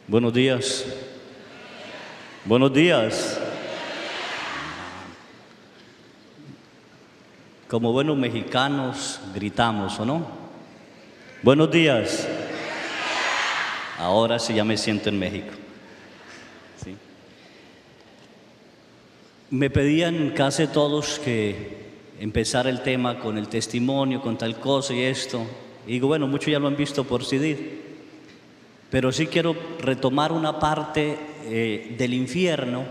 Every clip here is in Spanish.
Buenos días. Buenos días. Como buenos mexicanos gritamos, ¿o no? Buenos días. Ahora sí ya me siento en México. ¿Sí? Me pedían casi todos que empezara el tema con el testimonio, con tal cosa y esto. Y digo, bueno, muchos ya lo han visto por CD. Pero sí quiero retomar una parte del infierno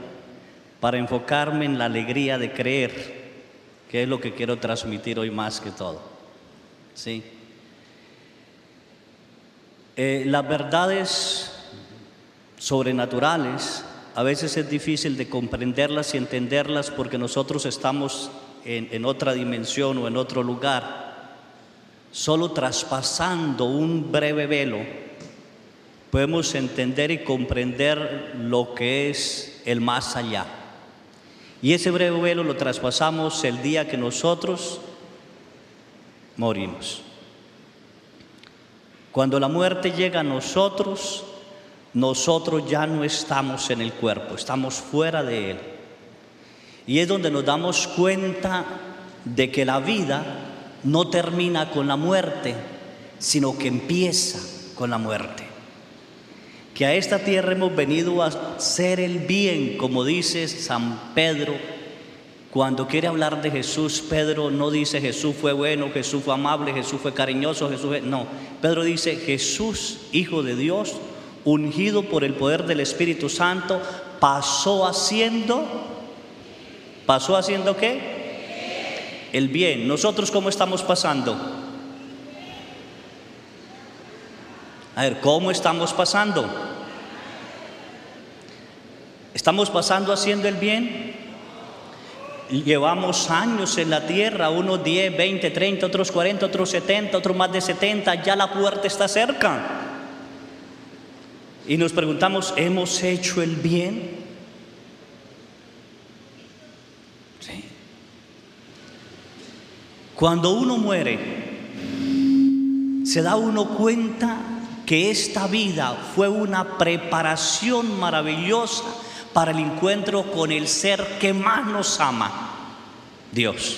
para enfocarme en la alegría de creer, que es lo que quiero transmitir hoy más que todo. ¿Sí? Las verdades sobrenaturales a veces es difícil de comprenderlas y entenderlas porque nosotros estamos en otra dimensión o en otro lugar. Solo traspasando un breve velo podemos entender y comprender lo que es el más allá. Y ese breve velo lo traspasamos el día que nosotros morimos. Cuando la muerte llega a nosotros, nosotros ya no estamos en el cuerpo, estamos fuera de él. Y es donde nos damos cuenta de que la vida no termina con la muerte, sino que empieza con la muerte. Que a esta tierra hemos venido a hacer el bien, como dice San Pedro. Cuando quiere hablar de Jesús, Pedro no dice Jesús fue bueno, Jesús fue amable, Jesús fue cariñoso, no. Pedro dice Jesús, Hijo de Dios, ungido por el poder del Espíritu Santo, pasó haciendo ¿qué? El bien. ¿Nosotros cómo estamos pasando? A ver, ¿cómo estamos pasando? ¿Estamos pasando haciendo el bien? Llevamos años en la tierra, unos 10, 20, 30, otros 40, otros 70, otros más de 70, ya la puerta está cerca. Y nos preguntamos, ¿hemos hecho el bien? Sí. Cuando uno muere, se da uno cuenta que esta vida fue una preparación maravillosa para el encuentro con el ser que más nos ama, Dios,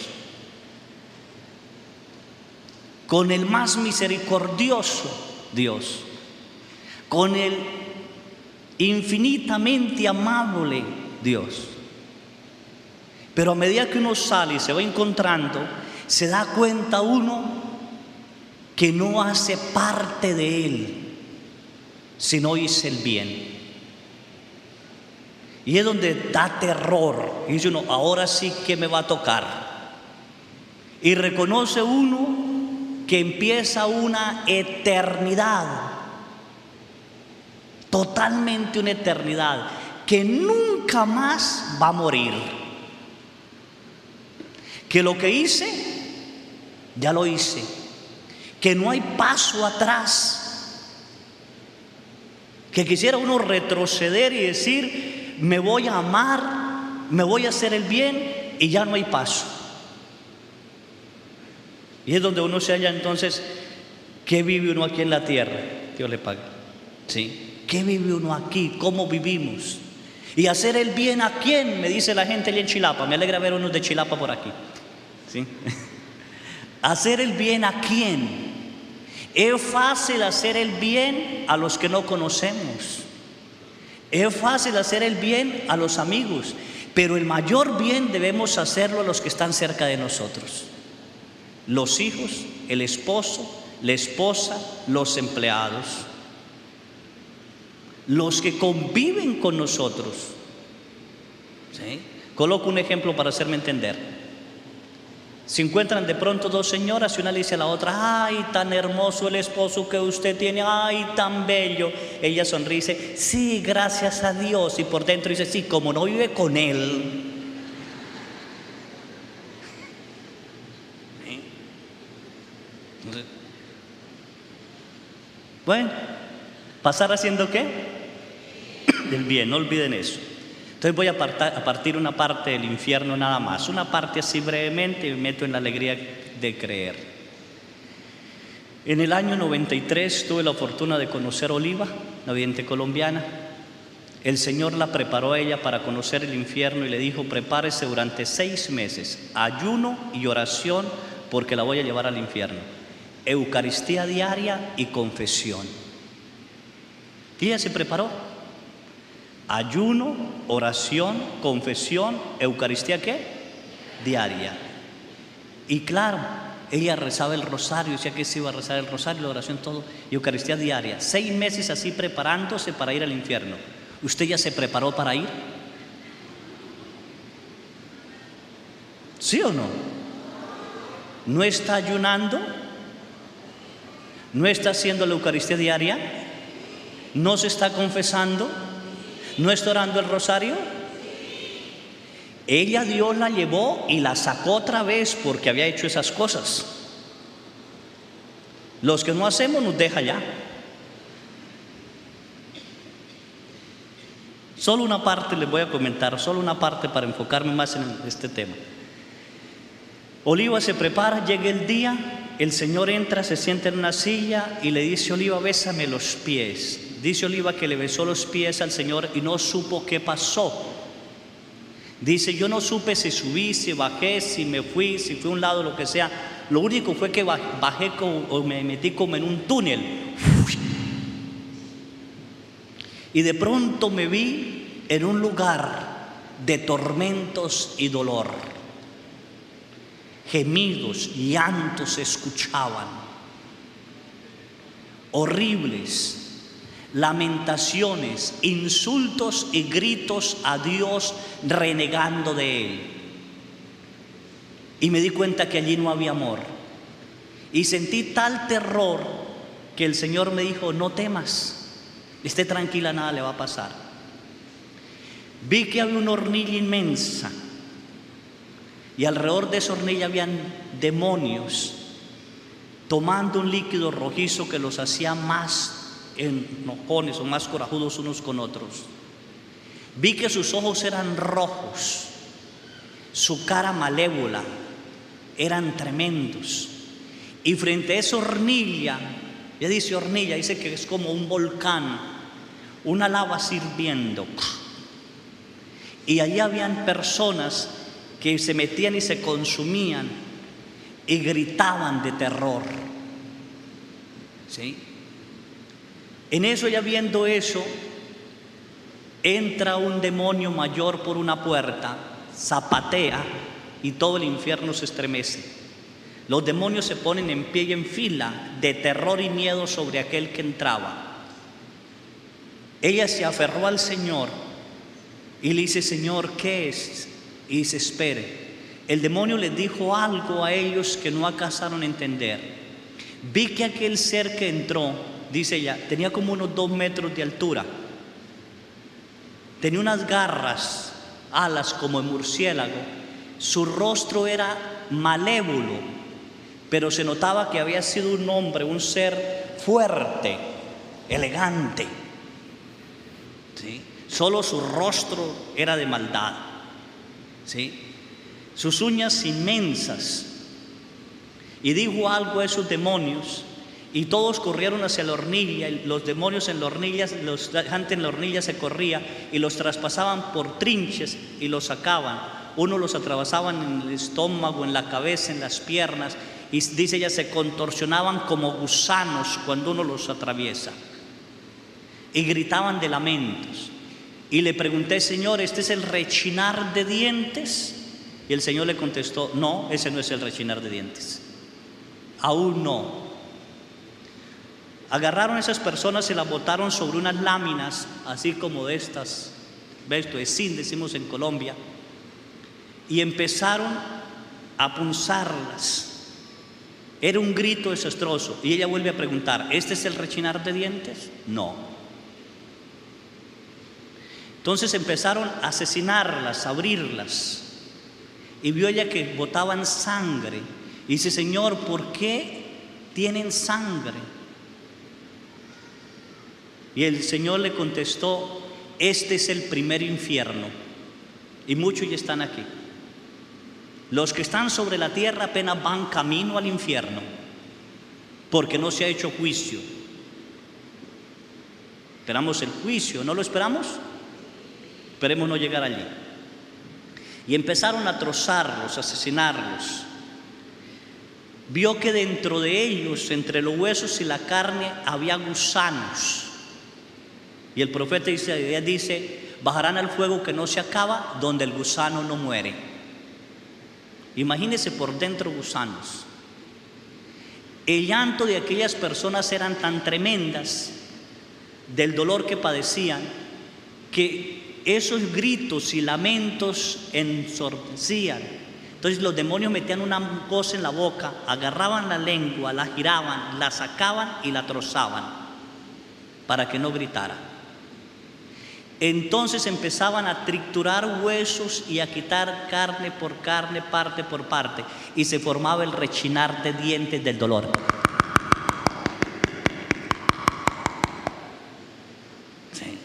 con el más misericordioso Dios, con el infinitamente amable Dios. Pero a medida que uno sale y se va encontrando, se da cuenta uno que no hace parte de él, sino hice el bien. Y es donde da terror. Y dice uno, ahora sí que me va a tocar. Y reconoce uno que empieza una eternidad, totalmente una eternidad, que nunca más va a morir. Que lo que hice, ya lo hice. Que no hay paso atrás. Que quisiera uno retroceder y decir, me voy a amar, me voy a hacer el bien y ya no hay paso. Y es donde uno se halla entonces, ¿qué vive uno aquí en la tierra? Dios le pague. ¿Sí? ¿Qué vive uno aquí? ¿Cómo vivimos? Y hacer el bien ¿a quién? Me dice la gente allá en Chilapa. Me alegra ver unos de Chilapa por aquí. ¿Sí? ¿Hacer el bien ¿a quién? Es fácil hacer el bien a los que no conocemos. Es fácil hacer el bien a los amigos, pero el mayor bien debemos hacerlo a los que están cerca de nosotros. Los hijos, el esposo, la esposa, los empleados, los que conviven con nosotros. ¿Sí? Coloco un ejemplo para hacerme entender. Se encuentran de pronto dos señoras y una le dice a la otra, ay, tan hermoso el esposo que usted tiene, ay, tan bello. Ella sonríe y dice, sí, gracias a Dios. Y por dentro dice, sí, como no vive con él. ¿Sí? Bueno, ¿pasar haciendo qué? Del bien, no olviden eso. Entonces voy a partir una parte del infierno nada más, una parte así brevemente y me meto en la alegría de creer. En el año 93 tuve la fortuna de conocer a Oliva, la vidente colombiana. El Señor la preparó a ella para conocer el infierno y le dijo: prepárese durante 6 meses, ayuno y oración, porque la voy a llevar al infierno. Eucaristía diaria y confesión. Y ella se preparó. Ayuno, oración, confesión, Eucaristía ¿qué? Diaria. Y claro, ella rezaba el rosario, decía que se iba a rezar el rosario, la oración, todo, y Eucaristía diaria. 6 meses así preparándose para ir al infierno. ¿Usted ya se preparó para ir? ¿Sí o no? ¿No está ayunando? ¿No está haciendo la Eucaristía diaria? ¿No se está confesando? ¿No está orando el rosario? Ella, Dios la llevó y la sacó otra vez porque había hecho esas cosas. Los que no hacemos nos deja ya. Solo una parte les voy a comentar, solo una parte para enfocarme más en este tema. Oliva se prepara, llega el día, el Señor entra, se sienta en una silla y le dice: Oliva, bésame los pies. Dice Oliva que le besó los pies al Señor y no supo qué pasó. Dice: yo no supe si subí, si bajé, si me fui, si fui a un lado, lo que sea. Lo único fue que bajé o me metí como en un túnel. Y de pronto me vi en un lugar de tormentos y dolor. Gemidos, llantos se escuchaban, horribles, lamentaciones, insultos y gritos a Dios renegando de Él. Y me di cuenta que allí no había amor. Y sentí tal terror que el Señor me dijo: no temas, esté tranquila, nada le va a pasar. Vi que había una hornilla inmensa y alrededor de esa hornilla habían demonios tomando un líquido rojizo que los hacía más enojones o más corajudos unos con otros. Vi que sus ojos eran rojos, su cara malévola, eran tremendos. Y frente a esa hornilla, ya dice hornilla, dice que es como un volcán, una lava hirviendo. Y allí habían personas que se metían y se consumían y gritaban de terror. ¿Sí? En eso, ya viendo eso, entra un demonio mayor por una puerta, zapatea y todo el infierno se estremece. Los demonios se ponen en pie y en fila de terror y miedo sobre aquel que entraba. Ella se aferró al Señor y le dice: Señor, ¿qué es? Y dice: espere. El demonio les dijo algo a ellos que no alcanzaron a entender. Vi que aquel ser que entró, dice ella, tenía como unos 2 metros de altura. Tenía unas garras, alas como de murciélago. Su rostro era malévolo, pero se notaba que había sido un hombre, un ser fuerte, elegante. ¿Sí? Solo su rostro era de maldad. ¿Sí? Sus uñas inmensas. Y dijo algo a esos demonios, y todos corrieron hacia la hornilla, y los demonios en la hornilla, la gente en la hornilla se corría y los traspasaban por trinches y los sacaban. Unos los atravesaban en el estómago, en la cabeza, en las piernas, y dice ella, se contorsionaban como gusanos cuando uno los atraviesa. Y gritaban de lamentos. Y le pregunté: Señor, ¿este es el rechinar de dientes? Y el Señor le contestó: no, ese no es el rechinar de dientes. Aún no. Agarraron a esas personas y las botaron sobre unas láminas, así como de estas, ¿ves? De zinc, decimos en Colombia. Y empezaron a punzarlas. Era un grito desastroso. Y ella vuelve a preguntar: ¿este es el rechinar de dientes? No. Entonces empezaron a asesinarlas, a abrirlas. Y vio ella que botaban sangre. Y dice: Señor, ¿por qué tienen sangre? Y el Señor le contestó: este es el primer infierno. Y muchos ya están aquí. Los que están sobre la tierra apenas van camino al infierno. porque no se ha hecho juicio. Esperamos el juicio, ¿no lo esperamos? Esperemos no llegar allí. Y empezaron a trozarlos, a asesinarlos. Vio que dentro de ellos, entre los huesos y la carne, había gusanos. Y el profeta Isaías dice: bajarán al fuego que no se acaba, donde el gusano no muere. Imagínense por dentro gusanos. El llanto de aquellas personas eran tan tremendas del dolor que padecían, que esos gritos y lamentos ensordecían. Entonces los demonios metían una cosa en la boca, agarraban la lengua, la giraban, la sacaban y la trozaban para que no gritara. Entonces empezaban a triturar huesos y a quitar carne por carne, parte por parte, y se formaba el rechinar de dientes del dolor. Sí.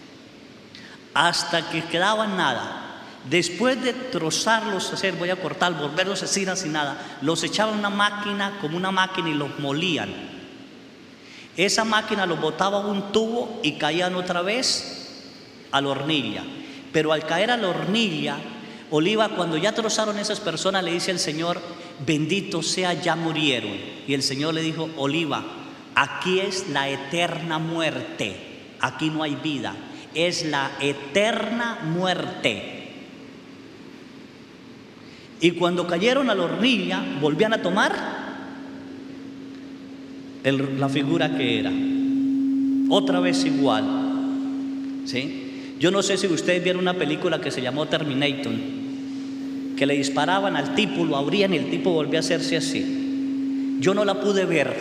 Hasta que quedaba nada. Después de trozarlos, voy a cortar, volverlos así, sin nada, los echaban en una máquina, como una máquina, y los molían. Esa máquina los botaba a un tubo y caían otra vez a la hornilla. Pero al caer a la hornilla, Oliva, cuando ya trozaron esas personas, le dice al Señor: bendito sea, ya murieron. Y el Señor le dijo: Oliva, aquí es la eterna muerte, aquí no hay vida, es la eterna muerte. Y cuando cayeron a la hornilla, volvían a tomar la figura que era, otra vez igual, ¿sí? Yo no sé si ustedes vieron una película que se llamó Terminator, que le disparaban al tipo, lo abrían y el tipo volvía a hacerse así. Yo no la pude ver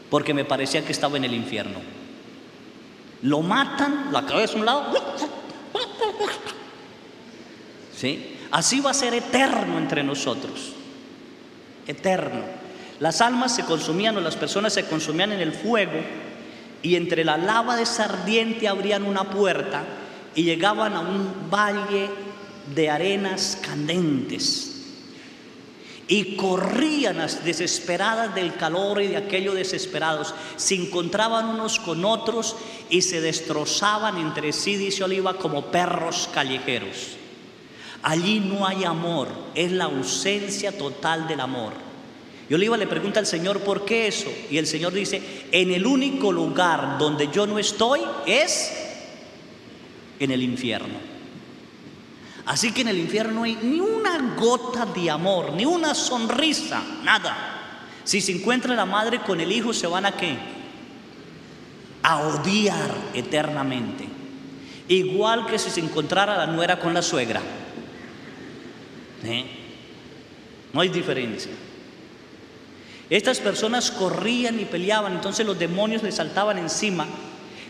porque me parecía que estaba en el infierno. Lo matan, la cabeza a un lado, ¿sí? Así va a ser eterno entre nosotros, eterno. Las almas se consumían, o las personas se consumían en el fuego, y entre la lava de esa ardiente abrían una puerta y llegaban a un valle de arenas candentes y corrían desesperadas del calor y de aquello desesperados. Se encontraban unos con otros y se destrozaban entre sí, dice Oliva, como perros callejeros. Allí no hay amor, es la ausencia total del amor. Y Oliva le pregunta al Señor: ¿por qué eso? Y el Señor dice: en el único lugar donde yo no estoy es en el infierno. Así que en el infierno no hay ni una gota de amor, ni una sonrisa, nada. Si se encuentra la madre con el hijo, se van a ¿qué? A odiar eternamente. Igual que si se encontrara la nuera con la suegra. No hay diferencia. Estas personas corrían y peleaban, entonces los demonios les saltaban encima,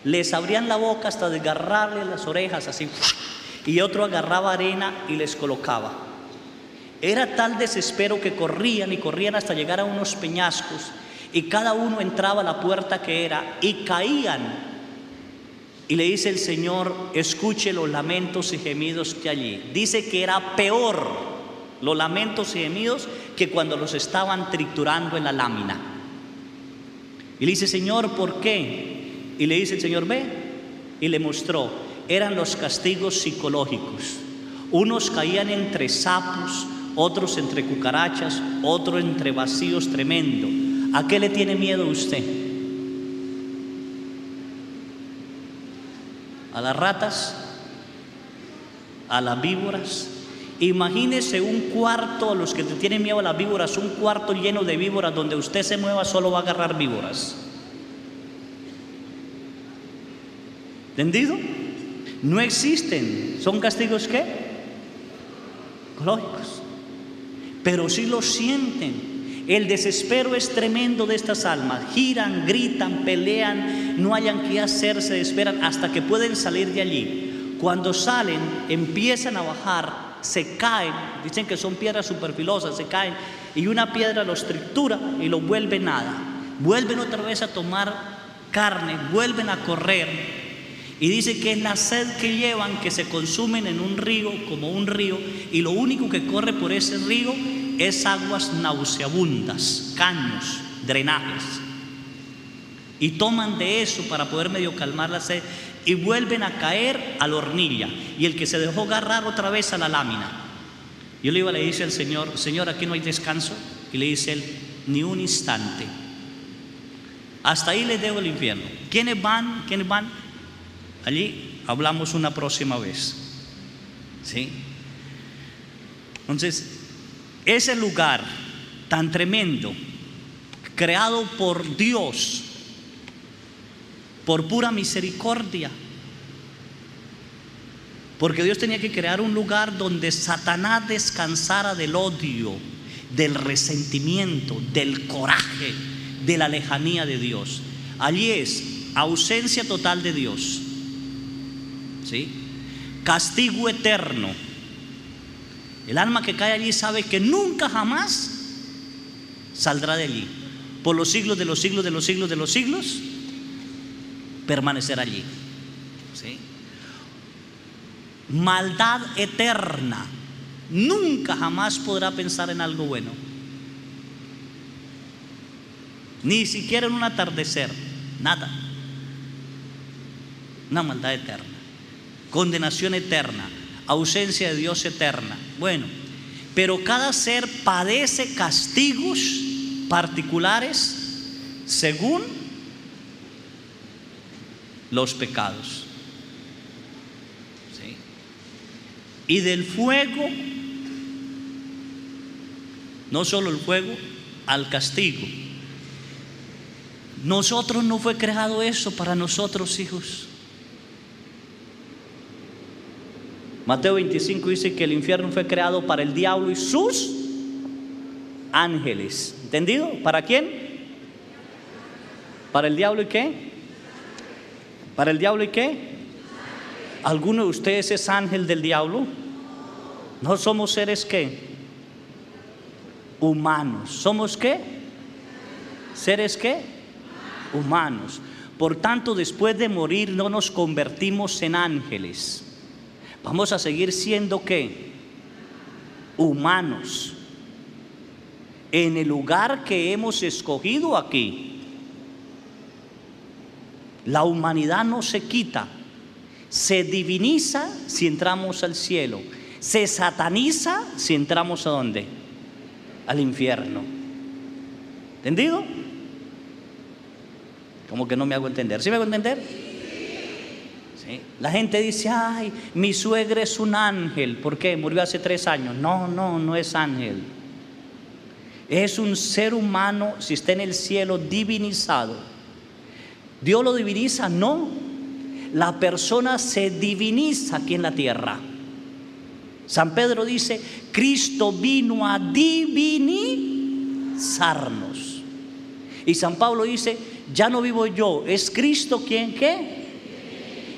les abrían la boca hasta desgarrarles las orejas así, y otro agarraba arena y les colocaba. Era tal desespero que corrían y corrían hasta llegar a unos peñascos, y cada uno entraba a la puerta que era y caían. Y le dice el Señor: escuche los lamentos y gemidos que allí. Dice que era peor los lamentos y gemidos que cuando los estaban triturando en la lámina. Y le dice: Señor, ¿por qué? Y le dice el Señor: ve. Y le mostró, eran los castigos psicológicos. Unos caían entre sapos, otros entre cucarachas, otros entre vacíos tremendo. ¿A qué le tiene miedo usted? ¿A las ratas? ¿A las víboras? Imagínese un cuarto, a los que te tienen miedo a las víboras, un cuarto lleno de víboras, donde usted se mueva solo va a agarrar víboras. ¿Entendido? No existen. ¿Son castigos qué? Psicológicos. Pero sí lo sienten. El desespero es tremendo de estas almas. Giran, gritan, pelean, no hayan qué hacer, se desesperan hasta que pueden salir de allí. Cuando salen, empiezan a bajar, se caen, dicen que son piedras superfilosas, se caen, y una piedra los tritura y los vuelve nada. Vuelven otra vez a tomar carne, vuelven a correr, y dice que es la sed que llevan, que se consumen en un río, como un río, y lo único que corre por ese río es aguas nauseabundas, caños, drenajes, y toman de eso para poder medio calmar la sed, y vuelven a caer a la hornilla, y el que se dejó agarrar otra vez a la lámina. Yo le dice al Señor: Señor, aquí no hay descanso. Y le dice él: ni un instante. Hasta ahí les dejo el infierno. ¿Quiénes van? ¿Quiénes van? Allí hablamos una próxima vez. ¿Sí? Entonces, ese lugar tan tremendo, creado por Dios, por pura misericordia, porque Dios tenía que crear un lugar donde Satanás descansara del odio, del resentimiento, del coraje, de la lejanía de Dios. Allí es ausencia total de Dios, ¿sí? Castigo eterno. El alma que cae allí sabe que nunca jamás saldrá de allí. Por los siglos de los siglos de los siglos de los siglos permanecerá allí, ¿sí? Maldad eterna. Nunca jamás podrá pensar en algo bueno, ni siquiera en un atardecer, nada. Una maldad eterna, condenación eterna, ausencia de Dios eterna. Bueno, pero cada ser padece castigos particulares según los pecados. Y del fuego, no solo el fuego, al castigo. Nosotros no fue creado eso para nosotros, hijos. Mateo 25 dice que el infierno fue creado para el diablo y sus ángeles. ¿Entendido? ¿Para quién? ¿Para el diablo y qué? ¿Para el diablo y qué? ¿Alguno de ustedes es ángel del diablo? No somos seres ¿qué? Humanos. ¿Somos qué? ¿Seres qué? Humanos. Por tanto, después de morir no nos convertimos en ángeles. Vamos a seguir siendo ¿qué? Humanos. En el lugar que hemos escogido aquí, la humanidad no se quita. Se diviniza si entramos al cielo. Se sataniza si entramos ¿a dónde? Al infierno. ¿Entendido? Como que no me hago entender. ¿Sí me hago entender? ¿Sí? La gente dice: ay, mi suegra es un ángel. ¿Por qué? Murió hace 3 años. No es ángel. Es un ser humano, si está en el cielo, divinizado. ¿Dios lo diviniza? No. La persona se diviniza aquí en la tierra. San Pedro dice: Cristo vino a divinizarnos. Y San Pablo dice: ya no vivo yo, es Cristo quien ¿qué?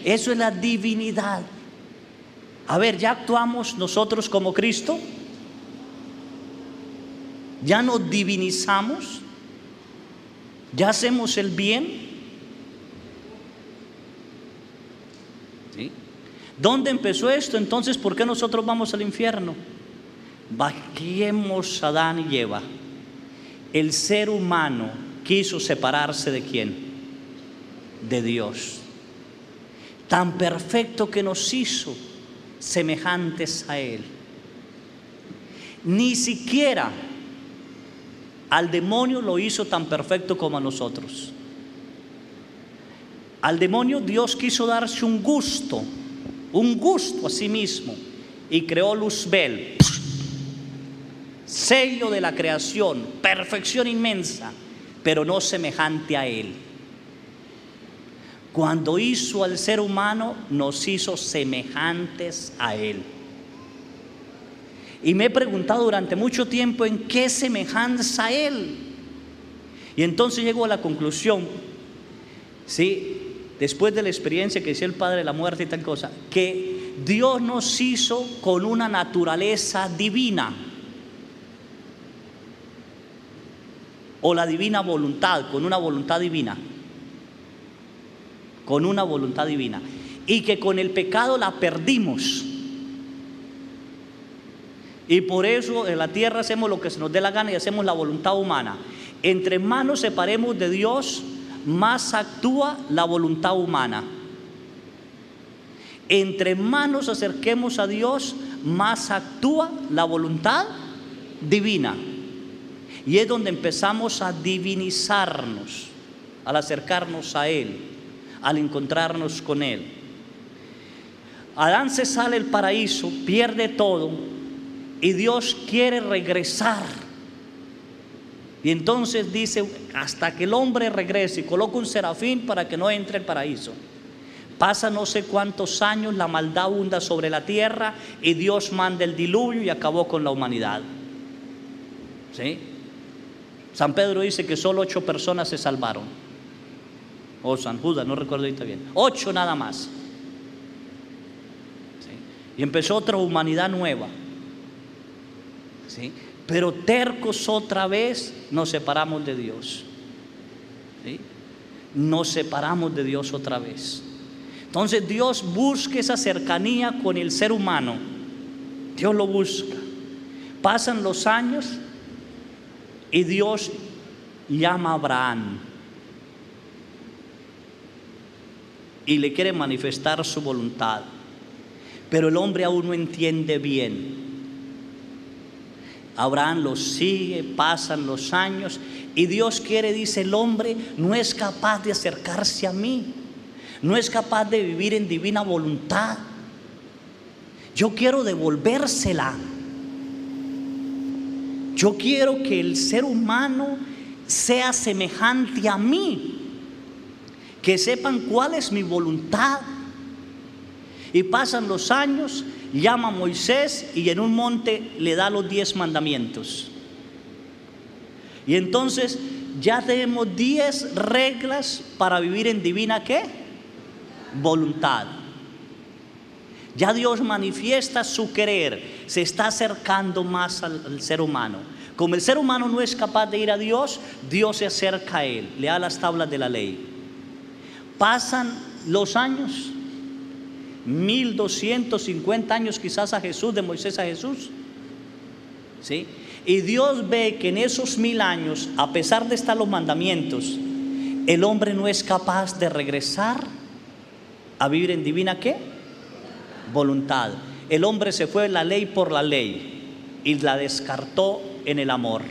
Eso es la divinidad. A ver, ¿ya actuamos nosotros como Cristo? ¿Ya nos divinizamos? ¿Ya hacemos el bien? ¿Sí? ¿Dónde empezó esto? Entonces, ¿por qué nosotros vamos al infierno? Vaquemos a Adán y Eva. El ser humano quiso separarse ¿de quién? De Dios. Tan perfecto que nos hizo semejantes a Él. Ni siquiera al demonio lo hizo tan perfecto como a nosotros. Al demonio Dios quiso darse un gusto a sí mismo, y creó Luzbel, sello de la creación, perfección inmensa, pero no semejante a Él. Cuando hizo al ser humano, nos hizo semejantes a Él. Y me he preguntado durante mucho tiempo en qué semejanza a Él. Y entonces llego a la conclusión, ¿sí?, después de la experiencia que decía el Padre de la muerte y tal cosa, que Dios nos hizo con una naturaleza divina, o la divina voluntad, con una voluntad divina, y que con el pecado la perdimos, y por eso en la tierra hacemos lo que se nos dé la gana y hacemos la voluntad humana. entre más nos separemos de Dios, más actúa la voluntad humana. Entre más nos acerquemos a Dios, más actúa la voluntad divina. Y es donde empezamos a divinizarnos, al acercarnos a Él, al encontrarnos con Él. Adán se sale del paraíso, pierde todo, y Dios quiere regresar. Y entonces dice, hasta que el hombre regrese, y coloca un serafín para que no entre al paraíso. Pasa no sé cuántos años, la maldad abunda sobre la tierra, y Dios manda el diluvio y acabó con la humanidad. ¿Sí? San Pedro dice que solo 8 personas se salvaron. O San Judas, no recuerdo ahorita bien. 8 nada más. ¿Sí? Y empezó otra humanidad nueva. ¿Sí? Pero tercos otra vez nos separamos de Dios. ¿Sí? Nos separamos de Dios otra vez. Entonces Dios busca esa cercanía con el ser humano. Dios lo busca. Pasan los años y Dios llama a Abraham y le quiere manifestar su voluntad. Pero el hombre aún no entiende bien. Abraham lo sigue, pasan los años y Dios quiere, dice, el hombre no es capaz de acercarse a mí, no es capaz de vivir en divina voluntad. Yo quiero devolvérsela. Yo quiero que el ser humano sea semejante a mí, que sepan cuál es mi voluntad. Y pasan los años, llama a Moisés y en un monte le da los 10 mandamientos. Y entonces ya tenemos 10 reglas para vivir en divina ¿qué? Voluntad. Ya Dios manifiesta su querer, se está acercando más al ser humano. Como el ser humano no es capaz de ir a Dios, Dios se acerca a él, le da las tablas de la ley. Pasan los años, 1250 años quizás a Jesús, de Moisés a Jesús, ¿sí? Y Dios ve que en esos 1000 años, a pesar de estar los mandamientos, el hombre no es capaz de regresar a vivir en divina ¿qué? Voluntad. El hombre se fue la ley por la ley y la descartó en el amor.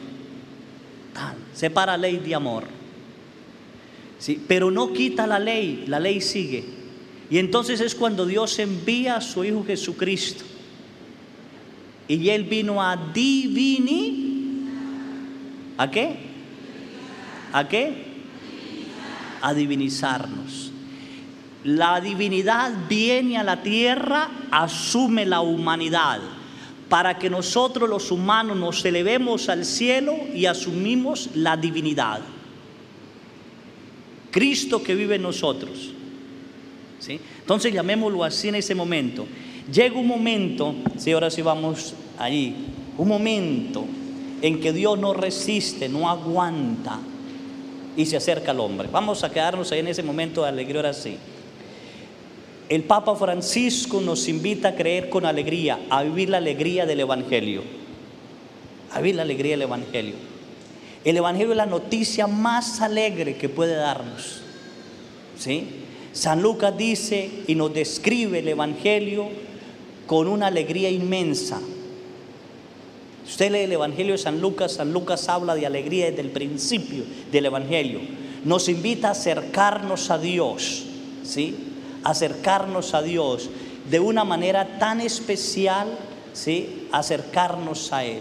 Separa ley de amor. ¿Sí? Pero no quita la ley sigue. Y entonces es cuando Dios envía a su Hijo Jesucristo. Y Él vino a ¿a qué? ¿A qué? A divinizarnos. La divinidad viene a la tierra, asume la humanidad, para que nosotros los humanos nos elevemos al cielo y asumimos la divinidad. Cristo que vive en nosotros. ¿Sí? Entonces llamémoslo así en ese momento. Llega un momento, sí, ahora sí vamos ahí, un momento en que Dios no resiste, no aguanta y se acerca al hombre. Vamos a quedarnos ahí en ese momento de alegría, ahora sí. El Papa Francisco nos invita a creer con alegría, a vivir la alegría del Evangelio. A vivir la alegría del Evangelio. El Evangelio es la noticia más alegre que puede darnos. ¿Sí? San Lucas dice y nos describe el Evangelio con una alegría inmensa. Usted lee el Evangelio de San Lucas habla de alegría desde el principio del Evangelio. Nos invita a acercarnos a Dios, ¿sí? Acercarnos a Dios de una manera tan especial, ¿sí? Acercarnos a Él.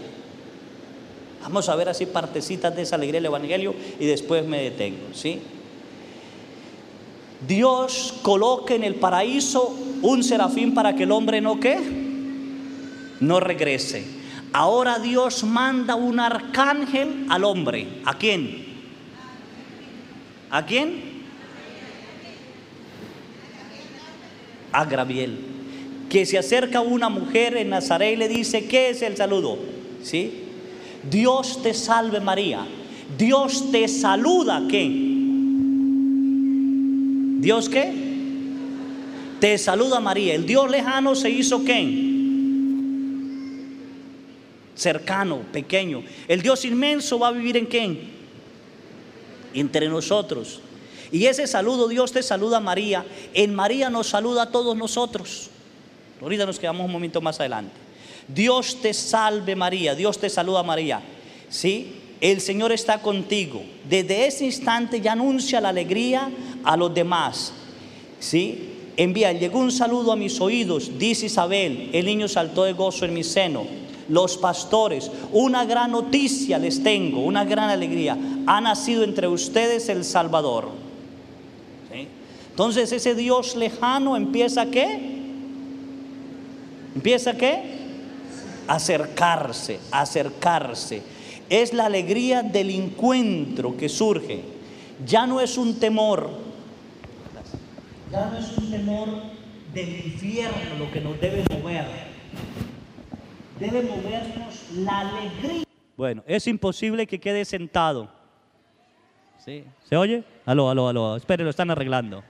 Vamos a ver así partecitas de esa alegría del Evangelio y después me detengo, ¿sí? Dios coloca en el paraíso un serafín para que el hombre no ¿qué? No regrese. Ahora Dios manda un arcángel al hombre. ¿A quién? ¿A quién? A Gabriel, que se acerca a una mujer en Nazaret y le dice, ¿qué es el saludo? ¿Sí? Dios te salve María. Dios te saluda, ¿qué? ¿Dios qué? Te saluda María. El Dios lejano se hizo ¿qué? Cercano, pequeño. El Dios inmenso va a vivir ¿en qué? entre nosotros. Y ese saludo, Dios te saluda María, en María nos saluda a todos nosotros. Ahorita nos quedamos un momento más adelante. Dios te salve María, Dios te saluda María. ¿Sí? El Señor está contigo. Desde ese instante ya anuncia la alegría a los demás. ¿Sí? Envía, llegó un saludo a mis oídos, dice Isabel, el niño saltó de gozo en mi seno. Los pastores, una gran noticia les tengo, una gran alegría. Ha nacido entre ustedes el Salvador. ¿Sí? Entonces ese Dios lejano empieza ¿a qué? ¿Empieza qué? Acercarse, acercarse. Es la alegría del encuentro que surge. Ya no es un temor. Ya no es un temor del infierno lo que nos debe mover. Debe movernos la alegría. Bueno, es imposible que quede sentado. ¿Sí? ¿Se oye? Aló, aló, aló. Espere, lo están arreglando.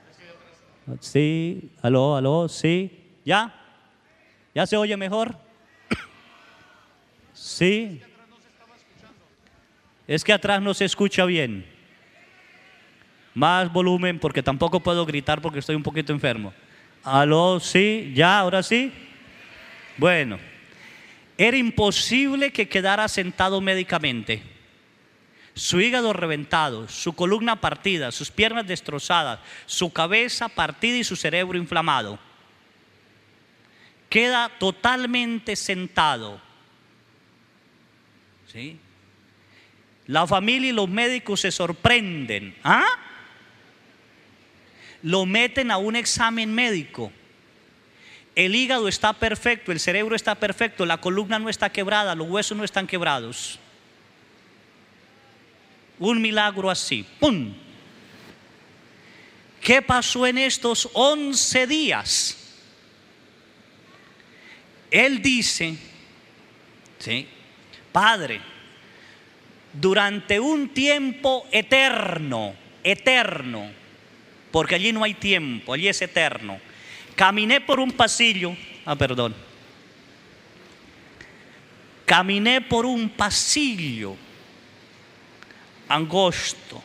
Sí, aló, aló, sí. ¿Ya? ¿Ya se oye mejor? Sí. Es que atrás no se escucha bien. Más volumen porque tampoco puedo gritar porque estoy un poquito enfermo. Aló, sí, ya, ahora sí. Bueno, era imposible que quedara sentado médicamente. Su hígado reventado, su columna partida, sus piernas destrozadas, su cabeza partida y su cerebro inflamado. Queda totalmente sentado. ¿Sí? La familia y los médicos se sorprenden. ¿Ah? Lo meten a un examen médico. El hígado está perfecto, el cerebro está perfecto, la columna no está quebrada, los huesos no están quebrados. Un milagro así. ¡Pum! ¿Qué pasó en estos 11 días? Él dice, ¿sí? Padre, durante un tiempo eterno, eterno, porque allí no hay tiempo, allí es eterno. Caminé por un pasillo, Caminé por un pasillo angosto.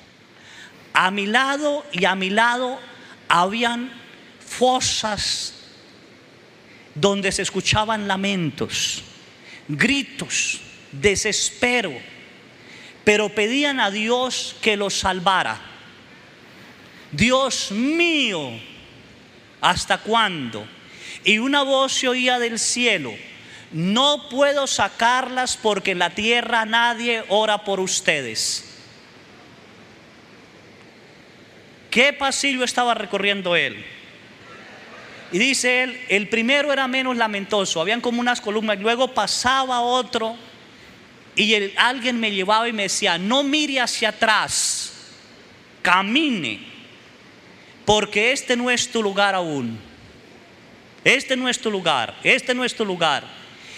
A mi lado y a mi lado habían fosas donde se escuchaban lamentos, gritos, desespero, pero pedían a Dios que los salvara. Dios mío, ¿hasta cuándo? Y una voz se oía del cielo: no puedo sacarlas porque en la tierra nadie ora por ustedes. ¿Qué pasillo estaba recorriendo él? Y dice él, el primero era menos lamentoso, habían como unas columnas, luego pasaba otro y alguien me llevaba y me decía: no mire hacia atrás, camine, porque este no es tu lugar aún. Este no es tu lugar, este no es tu lugar.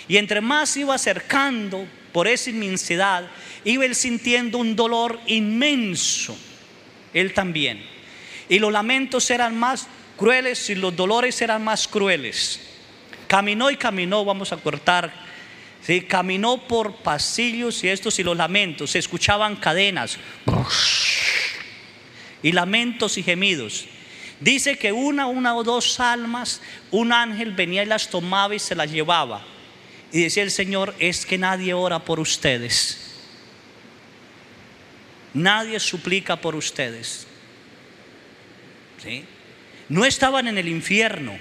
Y entre más iba acercando por esa inmensidad, iba él sintiendo un dolor inmenso, él también. Y los lamentos eran más crueles y los dolores eran más crueles. Caminó y caminó, vamos a cortar, ¿sí? Caminó por pasillos y estos y los lamentos, se escuchaban cadenas y lamentos y gemidos. Dice que una o dos almas, un ángel venía y las tomaba y se las llevaba. Y decía el Señor: es que nadie ora por ustedes, nadie suplica por ustedes. ¿Sí? No estaban en el infierno,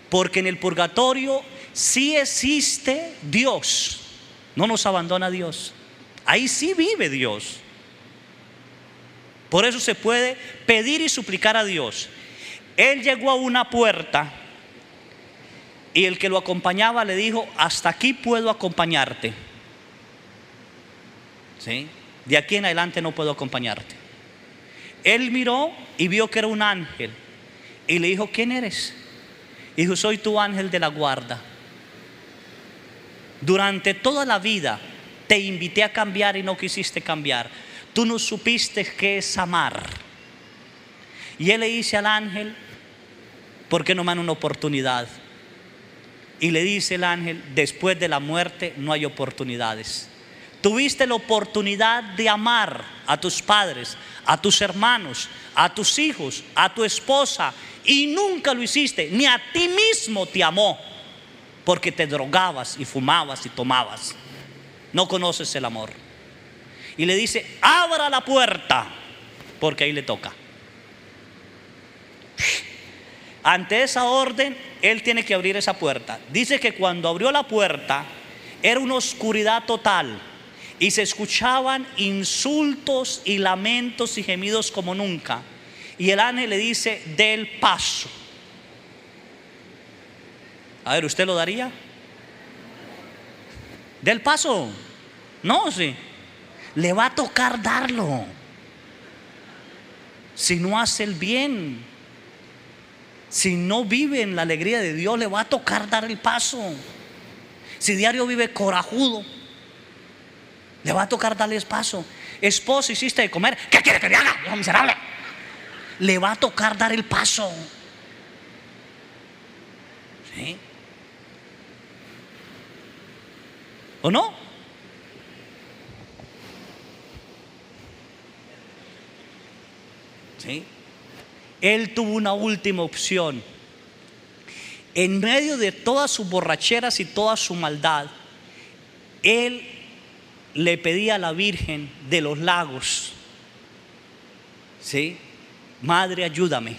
porque en el purgatorio sí existe Dios. No nos abandona Dios, ahí sí vive Dios. Por eso se puede pedir y suplicar a Dios. Él llegó a una puerta y el que lo acompañaba le dijo: hasta aquí puedo acompañarte, ¿sí? De aquí en adelante no puedo acompañarte. Él miró y vio que era un ángel y le dijo: ¿quién eres? Y dijo: soy tu ángel de la guarda. Durante toda la vida te invité a cambiar y no quisiste cambiar. Tú no supiste qué es amar. Y él le dice al ángel: ¿por qué no me dan una oportunidad? Y le dice el ángel: después de la muerte no hay oportunidades. Tuviste la oportunidad de amar a tus padres, a tus hermanos, a tus hijos, a tu esposa, y nunca lo hiciste. Ni a ti mismo te amó, porque te drogabas y fumabas y tomabas. No conoces el amor. Y le dice: abra la puerta, porque ahí le toca. Ante esa orden, él tiene que abrir esa puerta. Dice que cuando abrió la puerta era una oscuridad total y se escuchaban insultos y lamentos y gemidos como nunca. Y el ángel le dice: del paso. A ver, ¿usted lo daría? Del paso. No, sí. Le va a tocar darlo. Si no hace el bien, si no vive en la alegría de Dios, le va a tocar dar el paso. Si diario vive corajudo, le va a tocar darle el paso. Esposo, hiciste de comer, ¿qué quiere que le haga, hijo miserable? Le va a tocar dar el paso. ¿Sí? ¿O no? ¿Sí? Él tuvo una última opción. En medio de todas sus borracheras y toda su maldad, él le pedía a la Virgen de los Lagos: ¿sí? Madre, ayúdame.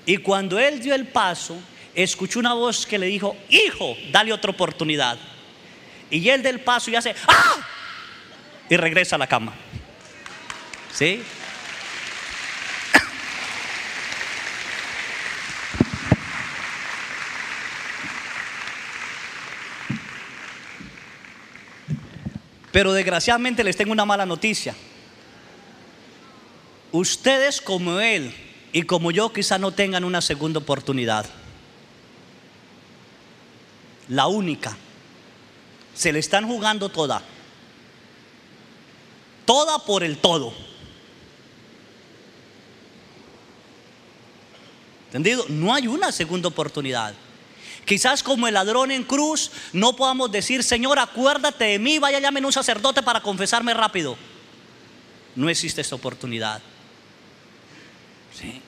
Y cuando él dio el paso, escuchó una voz que le dijo: hijo, dale otra oportunidad. Y él del paso y hace ¡ah! Y regresa a la cama. ¿Sí? Pero desgraciadamente les tengo una mala noticia. Ustedes, como él y como yo, quizá no tengan una segunda oportunidad. La única. Se le están jugando toda. Toda por el todo. ¿Entendido? No hay una segunda oportunidad. Quizás como el ladrón en cruz no podamos decir: Señor, acuérdate de mí, vaya, llamen un sacerdote para confesarme rápido. No existe esta oportunidad. ¿Sí?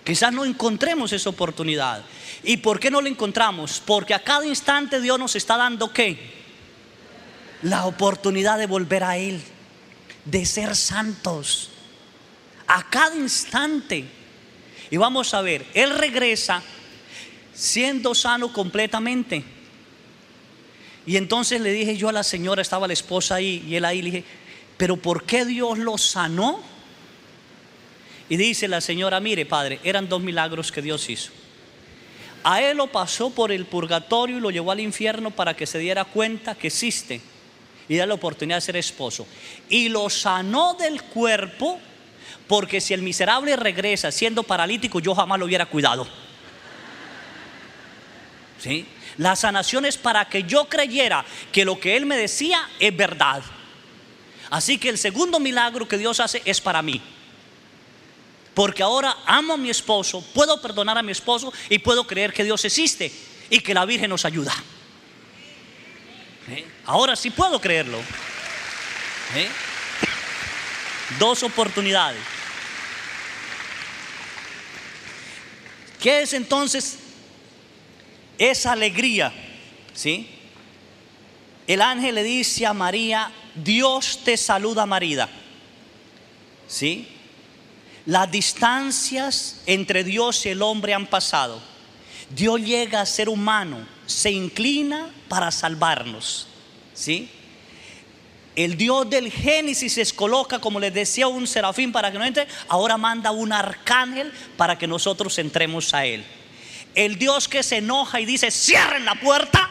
Quizás no encontremos esa oportunidad. ¿Y por qué no la encontramos? Porque a cada instante Dios nos está dando ¿qué? La oportunidad de volver a Él, de ser santos. A cada instante. Y vamos a ver, Él regresa siendo sano completamente. Y entonces le dije yo a la señora, estaba la esposa ahí y él ahí, le dije: ¿pero por qué Dios lo sanó? Y dice la señora: mire, padre, eran 2 milagros que Dios hizo. A él lo pasó por el purgatorio y lo llevó al infierno para que se diera cuenta que existe y da la oportunidad de ser esposo. Y lo sanó del cuerpo, porque si el miserable regresa siendo paralítico, yo jamás lo hubiera cuidado. ¿Sí? La sanación es para que yo creyera que lo que él me decía es verdad. Así que el segundo milagro que Dios hace es para mí, porque ahora amo a mi esposo, puedo perdonar a mi esposo y puedo creer que Dios existe y que la Virgen nos ayuda. ¿Sí? Ahora sí puedo creerlo. ¿Sí? 2 oportunidades. ¿Qué es entonces esa alegría? ¿Sí? El ángel le dice a María: Dios te saluda, María. ¿Sí? Las distancias entre Dios y el hombre han pasado. Dios llega a ser humano, se inclina para salvarnos. ¿Sí? El Dios del Génesis se coloca, como les decía, un serafín para que no entre. Ahora manda un arcángel para que nosotros entremos a Él. El Dios que se enoja y dice: cierren la puerta,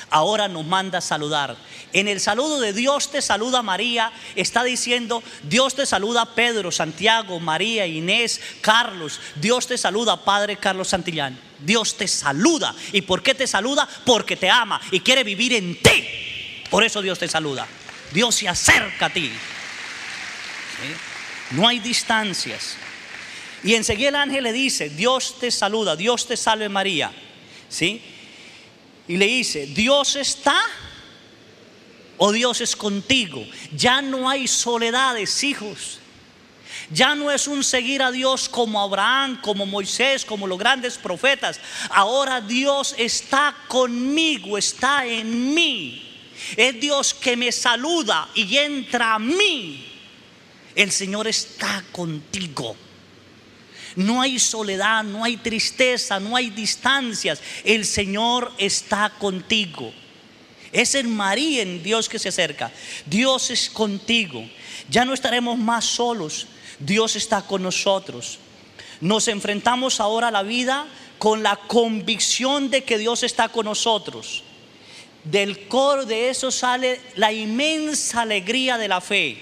ahora nos manda a saludar. En el saludo de Dios te saluda, María, está diciendo: Dios te saluda, Pedro, Santiago, María, Inés, Carlos. Dios te saluda, Padre Carlos Santillán. Dios te saluda. ¿Y por qué te saluda? Porque te ama y quiere vivir en ti. Por eso Dios te saluda. Dios se acerca a ti. ¿Sí? No hay distancias. Y enseguida el ángel le dice: Dios te saluda, Dios te salve, María. ¿Sí? y le dice: Dios está o Dios es contigo. Ya no hay soledades, hijos. Ya no es un seguir a Dios como Abraham, como Moisés, como los grandes profetas. Ahora Dios está conmigo, está en mí. Es Dios que me saluda y entra a mí. El Señor está contigo. No hay soledad, no hay tristeza, no hay distancias. El Señor está contigo. Es en María, en Dios que se acerca. Dios es contigo. Ya no estaremos más solos. Dios está con nosotros. Nos enfrentamos ahora a la vida con la convicción de que Dios está con nosotros. Del coro de eso sale la inmensa alegría de la fe.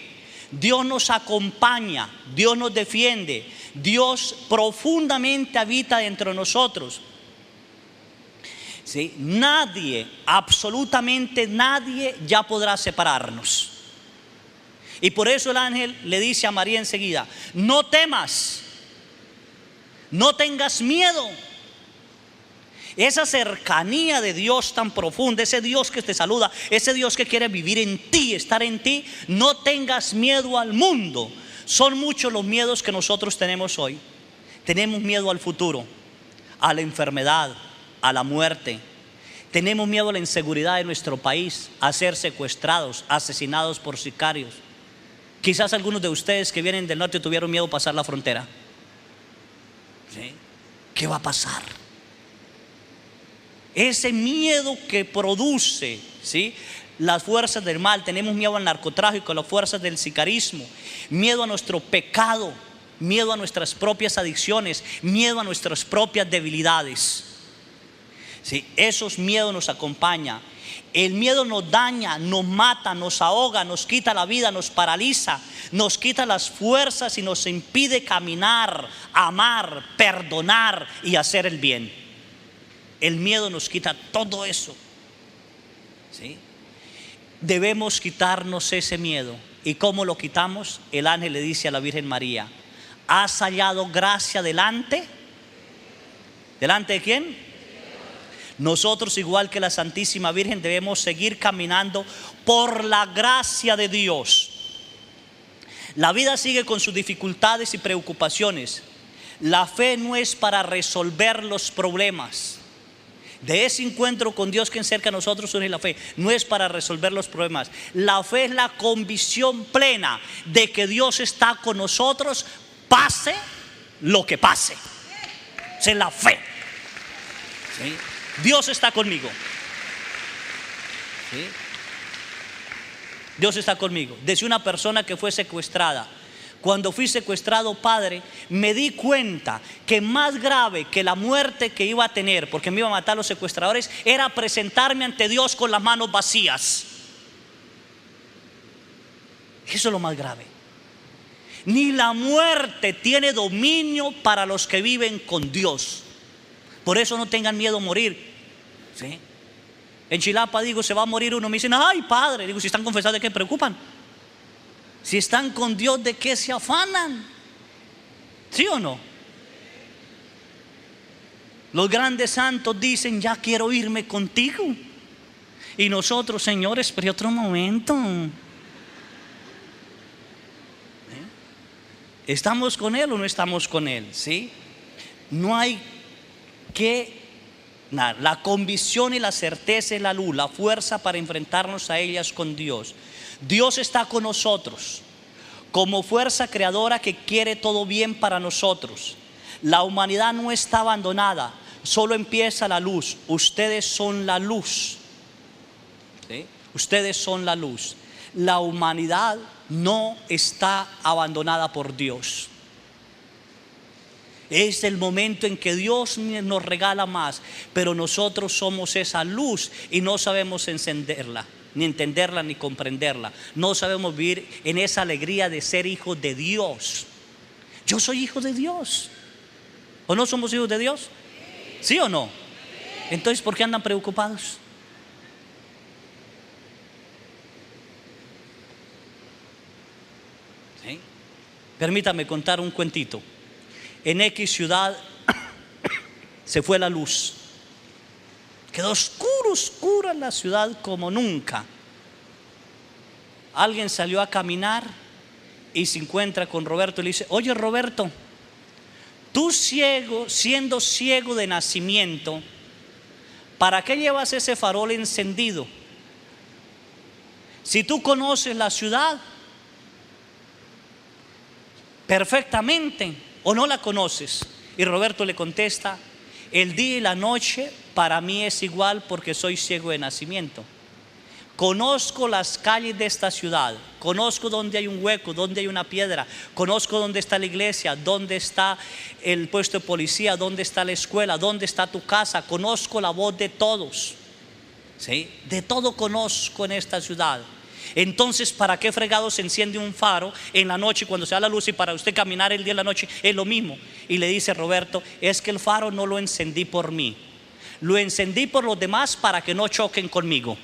Dios nos acompaña, Dios nos defiende, Dios profundamente habita dentro de nosotros. ¿Sí? Nadie, absolutamente nadie ya podrá separarnos. Y por eso el ángel le dice a María enseguida: no temas, no tengas miedo. Esa cercanía de Dios tan profunda, ese Dios que te saluda, ese Dios que quiere vivir en ti, estar en ti. No tengas miedo al mundo. Son muchos los miedos que nosotros tenemos hoy. Tenemos miedo al futuro, a la enfermedad, a la muerte. Tenemos miedo a la inseguridad de nuestro país, a ser secuestrados, asesinados por sicarios. Quizás algunos de ustedes que vienen del norte tuvieron miedo a pasar la frontera. ¿Sí? ¿Qué va a pasar? Ese miedo que produce, ¿sí?, las fuerzas del mal. Tenemos miedo al narcotráfico, a las fuerzas del sicarismo, miedo a nuestro pecado, miedo a nuestras propias adicciones, miedo a nuestras propias debilidades. ¿Sí? Esos miedos nos acompañan. El miedo nos daña, nos mata, nos ahoga, nos quita la vida, nos paraliza, nos quita las fuerzas y nos impide caminar, amar, perdonar y hacer el bien. El miedo nos quita todo eso. ¿Sí? Debemos quitarnos ese miedo. ¿Y cómo lo quitamos? El ángel le dice a la Virgen María: ¿has hallado gracia delante? ¿Delante de quién? Nosotros, igual que la Santísima Virgen, debemos seguir caminando por la gracia de Dios. La vida sigue con sus dificultades y preocupaciones. La fe no es para resolver los problemas. De ese encuentro con Dios que cerca a nosotros surge la fe. No es para resolver los problemas. La fe es la convicción plena de que Dios está con nosotros, pase lo que pase. Esa es la fe. ¿Sí? Dios está conmigo. ¿Sí? Dios está conmigo. Decía una persona que fue secuestrada: cuando fui secuestrado, padre, me di cuenta que más grave que la muerte que iba a tener, porque me iban a matar los secuestradores, era presentarme ante Dios con las manos vacías. Eso es lo más grave. Ni la muerte tiene dominio para los que viven con Dios. Por eso no tengan miedo a morir. ¿Sí? En Chilapa digo, se va a morir uno. Me dicen: ay, padre. Digo, si están confesados, ¿de qué preocupan? Si están con Dios, ¿de qué se afanan? ¿Sí o no? Los grandes santos dicen: ya quiero irme contigo. Y nosotros: Señor, espere otro momento. ¿Estamos con Él o no estamos con Él? ¿Sí? No hay que nada. La convicción y la certeza es la luz, la fuerza para enfrentarnos a ellas con Dios. Dios está con nosotros como fuerza creadora que quiere todo bien para nosotros. La humanidad no está abandonada, solo empieza la luz. Ustedes son la luz. ¿Sí? Ustedes son la luz. La humanidad no está abandonada por Dios. Es el momento en que Dios nos regala más, pero nosotros somos esa luz y no sabemos encenderla, ni entenderla, ni comprenderla. No sabemos vivir en esa alegría de ser hijos de Dios. Yo soy hijo de Dios. ¿O no somos hijos de Dios? ¿Sí o no? Entonces, ¿por qué andan preocupados? ¿Sí? Permítame contar un cuentito. En X ciudad se fue la luz. Quedó oscuro oscura la ciudad como nunca. Alguien salió a caminar y se encuentra con Roberto y le dice: oye, Roberto, tú ciego, siendo ciego de nacimiento, ¿para qué llevas ese farol encendido? Si tú conoces la ciudad perfectamente, ¿o no la conoces? Y Roberto le contesta: el día y la noche para mí es igual, porque soy ciego de nacimiento. Conozco las calles de esta ciudad, conozco dónde hay un hueco, dónde hay una piedra, conozco dónde está la iglesia, dónde está el puesto de policía, dónde está la escuela, dónde está tu casa. Conozco la voz de todos, ¿sí? De todo conozco en esta ciudad. Entonces, ¿para qué fregado se enciende un faro en la noche cuando se da la luz? Y para usted caminar el día y la noche es lo mismo. Y le dice Roberto: es que el faro no lo encendí por mí, lo encendí por los demás para que no choquen conmigo.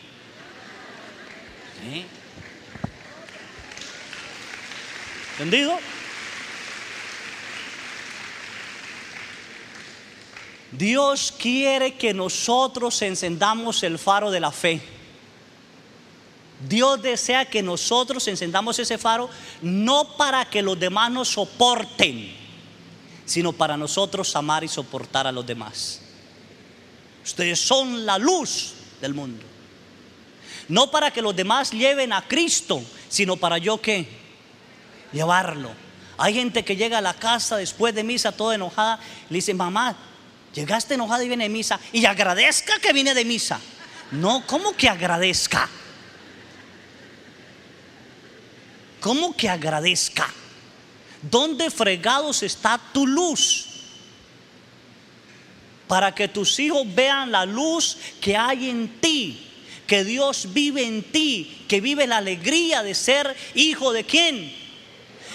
¿Sí? ¿Entendido? Dios quiere que nosotros encendamos el faro de la fe. Dios desea que nosotros encendamos ese faro, no para que los demás nos soporten, sino para nosotros amar y soportar a los demás. Ustedes son la luz del mundo. No para que los demás lleven a Cristo, sino para yo ¿qué? Llevarlo. Hay gente que llega a la casa después de misa toda enojada, le dice: mamá, llegaste enojada y viene de misa, y agradezca que viene de misa. No, ¿cómo que agradezca? ¿Cómo que agradezca? ¿Dónde fregados está tu luz? Para que tus hijos vean la luz que hay en ti, que Dios vive en ti, que vive la alegría de ser hijo de ¿quién?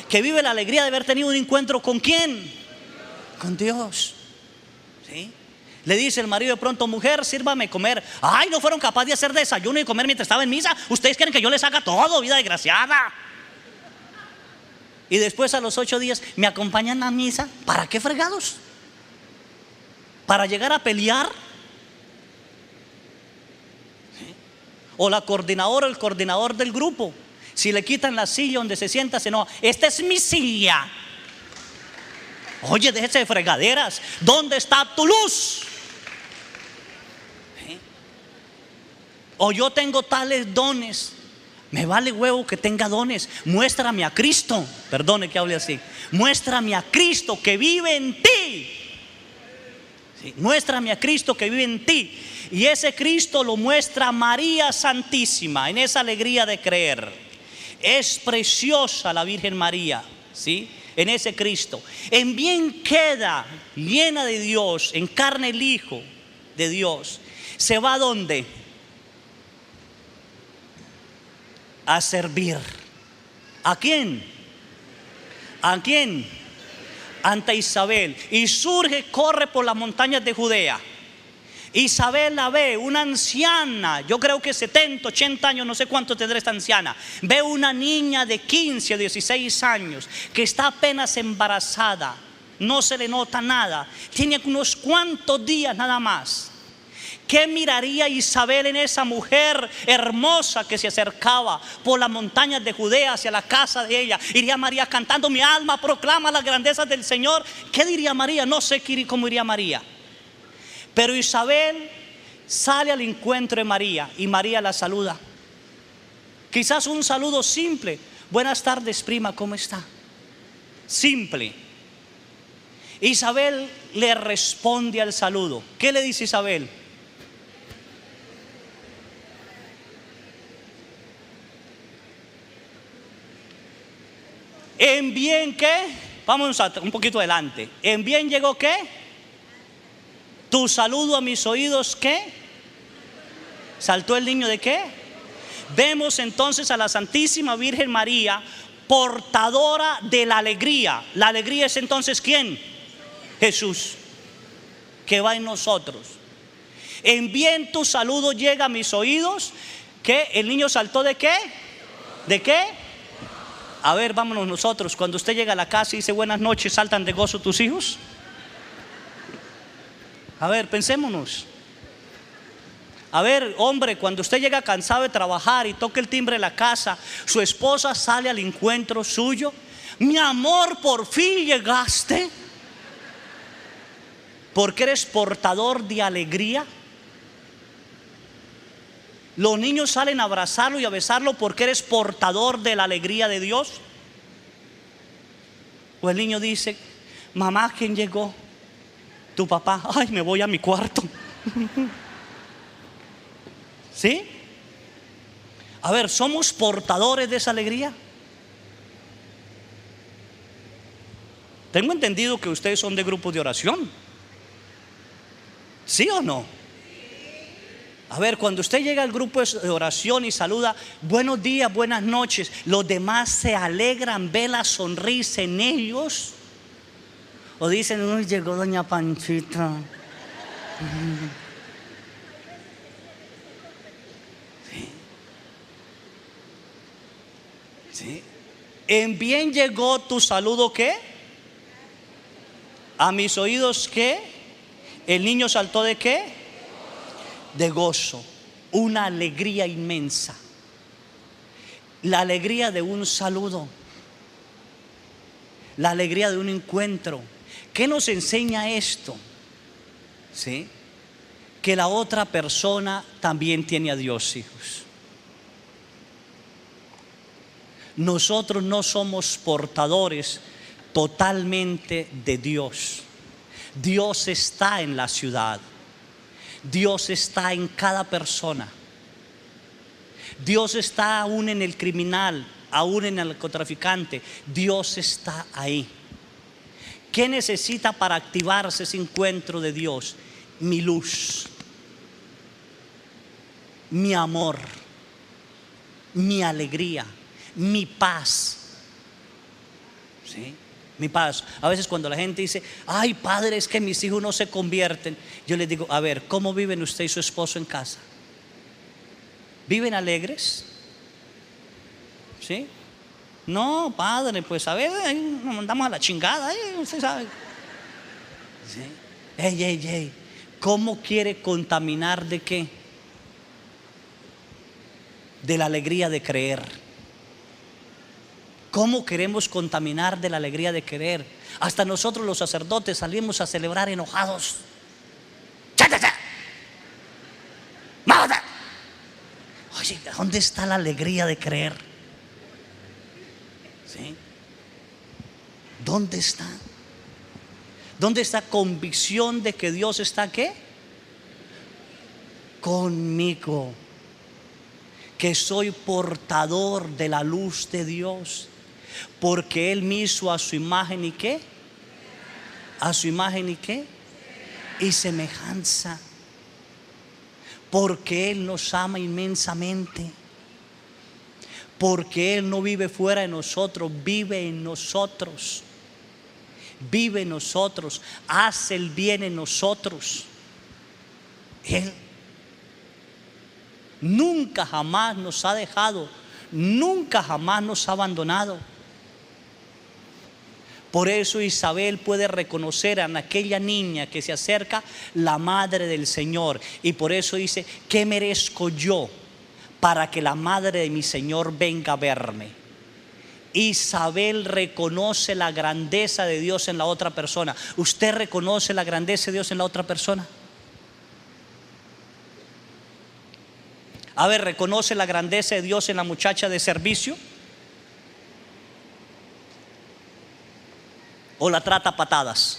Que vive la alegría de haber tenido un encuentro ¿con quién? Con Dios. ¿Sí? Le dice el marido de pronto: mujer, sírvame comer. Ay, no fueron capaces de hacer desayuno y comer mientras estaba en misa. Ustedes quieren que yo les haga todo, vida desgraciada. Y después a los 8 días: ¿me acompañan a misa? ¿Para qué fregados? ¿Para llegar a pelear? ¿Sí? O la coordinadora o el coordinador del grupo, si le quitan la silla donde se sienta, se enoja: esta es mi silla. Oye, déjese de fregaderas. ¿Dónde está tu luz? ¿Sí? O yo tengo tales dones. Me vale huevo que tenga dones. Muéstrame a Cristo. Perdone que hable así. Muéstrame a Cristo que vive en ti. ¿Sí? Muéstrame a Cristo que vive en ti. Y ese Cristo lo muestra María Santísima, en esa alegría de creer. Es preciosa la Virgen María, ¿sí? En ese Cristo. En bien queda, llena de Dios, encarna el Hijo de Dios. ¿Se va a dónde? A servir. ¿A quién? ¿A quién? Ante Isabel. Y surge, corre por las montañas de Judea. Isabel la ve, una anciana, yo creo que 70, 80 años, no sé cuánto tendrá esta anciana. Ve una niña de 15 o 16 años que está apenas embarazada. No se le nota nada. Tiene unos cuantos días nada más. ¿Qué miraría Isabel en esa mujer hermosa que se acercaba por las montañas de Judea hacia la casa de ella? Iría María cantando: mi alma proclama las grandezas del Señor. ¿Qué diría María? No sé cómo iría María. Pero Isabel sale al encuentro de María y María la saluda. Quizás un saludo simple: buenas tardes, prima, ¿cómo está? Simple. Isabel le responde al saludo. ¿Qué le dice Isabel? ¿En bien qué? Vamos un poquito adelante. ¿En bien llegó qué? Tu saludo a mis oídos, ¿qué? ¿Saltó el niño de qué? Vemos entonces a la Santísima Virgen María, portadora de la alegría. La alegría es entonces ¿quién? Jesús, que va en nosotros. En bien tu saludo llega a mis oídos. ¿Qué? ¿El niño saltó de qué? ¿De qué? A ver, vámonos nosotros. Cuando usted llega a la casa y dice buenas noches, ¿saltan de gozo tus hijos? A ver, pensémonos. A ver, hombre, cuando usted llega cansado de trabajar y toca el timbre de la casa, su esposa sale al encuentro suyo. Mi amor, por fin llegaste. Porque eres portador de alegría. Los niños salen a abrazarlo y a besarlo porque eres portador de la alegría de Dios. O el niño dice: mamá, ¿quién llegó? Tu papá. Ay, me voy a mi cuarto. ¿Sí? A ver, ¿somos portadores de esa alegría? Tengo entendido que ustedes son de grupos de oración. ¿Sí o no? A ver, cuando usted llega al grupo de oración y saluda: buenos días, buenas noches, los demás se alegran, ve la sonrisa en ellos. O dicen: uy, llegó doña Panchita. ¿Sí? En bien llegó tu saludo, ¿qué? A mis oídos, ¿qué? El niño saltó ¿de qué? De gozo. Una alegría inmensa. La alegría de un saludo. La alegría de un encuentro. ¿Qué nos enseña esto? ¿Sí? Que la otra persona también tiene a Dios, hijos. Nosotros no somos portadores totalmente de Dios. Dios está en la ciudad. Dios está en cada persona. Dios está aún en el criminal, aún en el narcotraficante. Dios está ahí. ¿Qué necesita para activarse ese encuentro de Dios? Mi luz, mi amor, mi alegría, mi paz. ¿Sí? Mi paz. A veces cuando la gente dice: ay, padre, es que mis hijos no se convierten, yo les digo: a ver, ¿cómo viven usted y su esposo en casa? ¿Viven alegres? ¿Sí? No, padre, pues a ver, ahí nos mandamos a la chingada, usted sabe. ¿Sí? Ey. ¿Cómo quiere contaminar de qué? De la alegría de creer. ¿Cómo queremos contaminar de la alegría de querer? Hasta nosotros los sacerdotes salimos a celebrar enojados. Oye, ¿dónde está la alegría de creer? ¿Sí? ¿Dónde está? ¿Dónde está convicción de que Dios está qué? Conmigo. Que soy portador de la luz de Dios. Porque Él me hizo a su imagen y qué. A su imagen y qué. Y semejanza. Porque Él nos ama inmensamente. Porque Él no vive fuera de nosotros, vive en nosotros. Vive en nosotros, hace el bien en nosotros. Él nunca jamás nos ha dejado, nunca jamás nos ha abandonado. Por eso Isabel puede reconocer en aquella niña que se acerca la madre del Señor. Y por eso dice: ¿qué merezco yo para que la madre de mi Señor venga a verme? Isabel reconoce la grandeza de Dios en la otra persona. ¿Usted reconoce la grandeza de Dios en la otra persona? A ver, ¿reconoce la grandeza de Dios en la muchacha de servicio? ¿O la trata a patadas?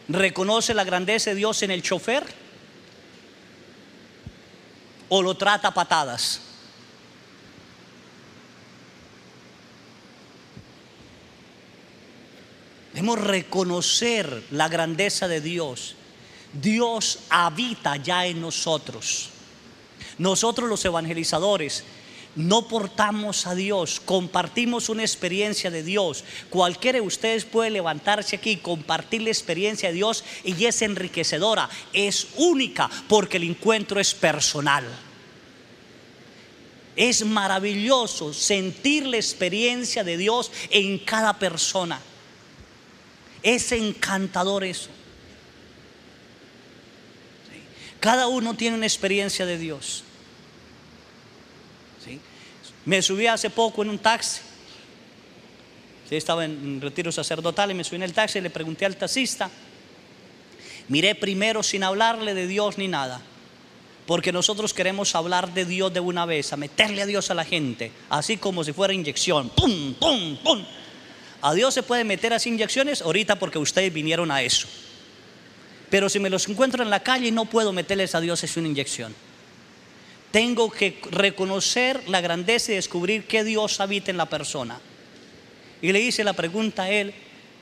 ¿Reconoce la grandeza de Dios en el chofer? ¿O lo trata a patadas? Debemos reconocer la grandeza de Dios. Dios habita ya en nosotros. Nosotros los evangelizadores no portamos a Dios, compartimos una experiencia de Dios. Cualquiera de ustedes puede levantarse aquí y compartir la experiencia de Dios, y es enriquecedora, es única, porque el encuentro es personal. Es maravilloso sentir la experiencia de Dios en cada persona. Es encantador eso. ¿Sí? Cada uno tiene una experiencia de Dios. ¿Sí? Me subí hace poco en un taxi. Sí, estaba en retiro sacerdotal y me subí en el taxi y le pregunté al taxista. Miré primero sin hablarle de Dios ni nada, porque nosotros queremos hablar de Dios de una vez, a meterle a Dios a la gente, así como si fuera inyección. ¡Pum, pum, pum! A Dios se puede meter así inyecciones ahorita porque ustedes vinieron a eso. Pero si me los encuentro en la calle, no puedo meterles a Dios es una inyección. Tengo que reconocer la grandeza y descubrir que Dios habita en la persona. Y le hice la pregunta a él: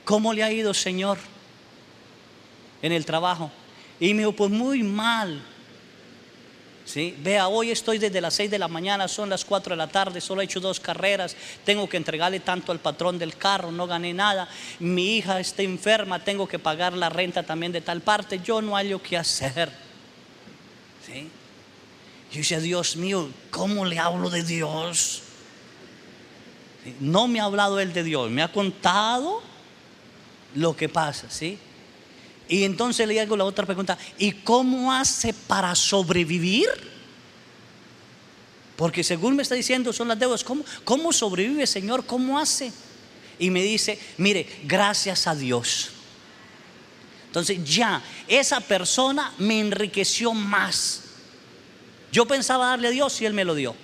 ¿cómo le ha ido, Señor, en el trabajo? Y me dijo: pues muy mal. ¿Sí? Vea, hoy estoy desde las 6 de la mañana, son las 4 de la tarde, solo he hecho 2 carreras, tengo que entregarle tanto al patrón del carro, no gané nada, mi hija está enferma, tengo que pagar la renta también de tal parte, yo no hallo qué hacer. ¿Sí? Yo decía: Dios mío, ¿cómo le hablo de Dios? ¿Sí? No me ha hablado él de Dios, me ha contado lo que pasa, ¿sí? Y entonces le hago la otra pregunta: ¿y cómo hace para sobrevivir? Porque según me está diciendo son las deudas. ¿Cómo sobrevive, Señor? ¿Cómo hace? Y me dice: mire, gracias a Dios. Entonces ya esa persona me enriqueció más. Yo pensaba darle a Dios y Él me lo dio.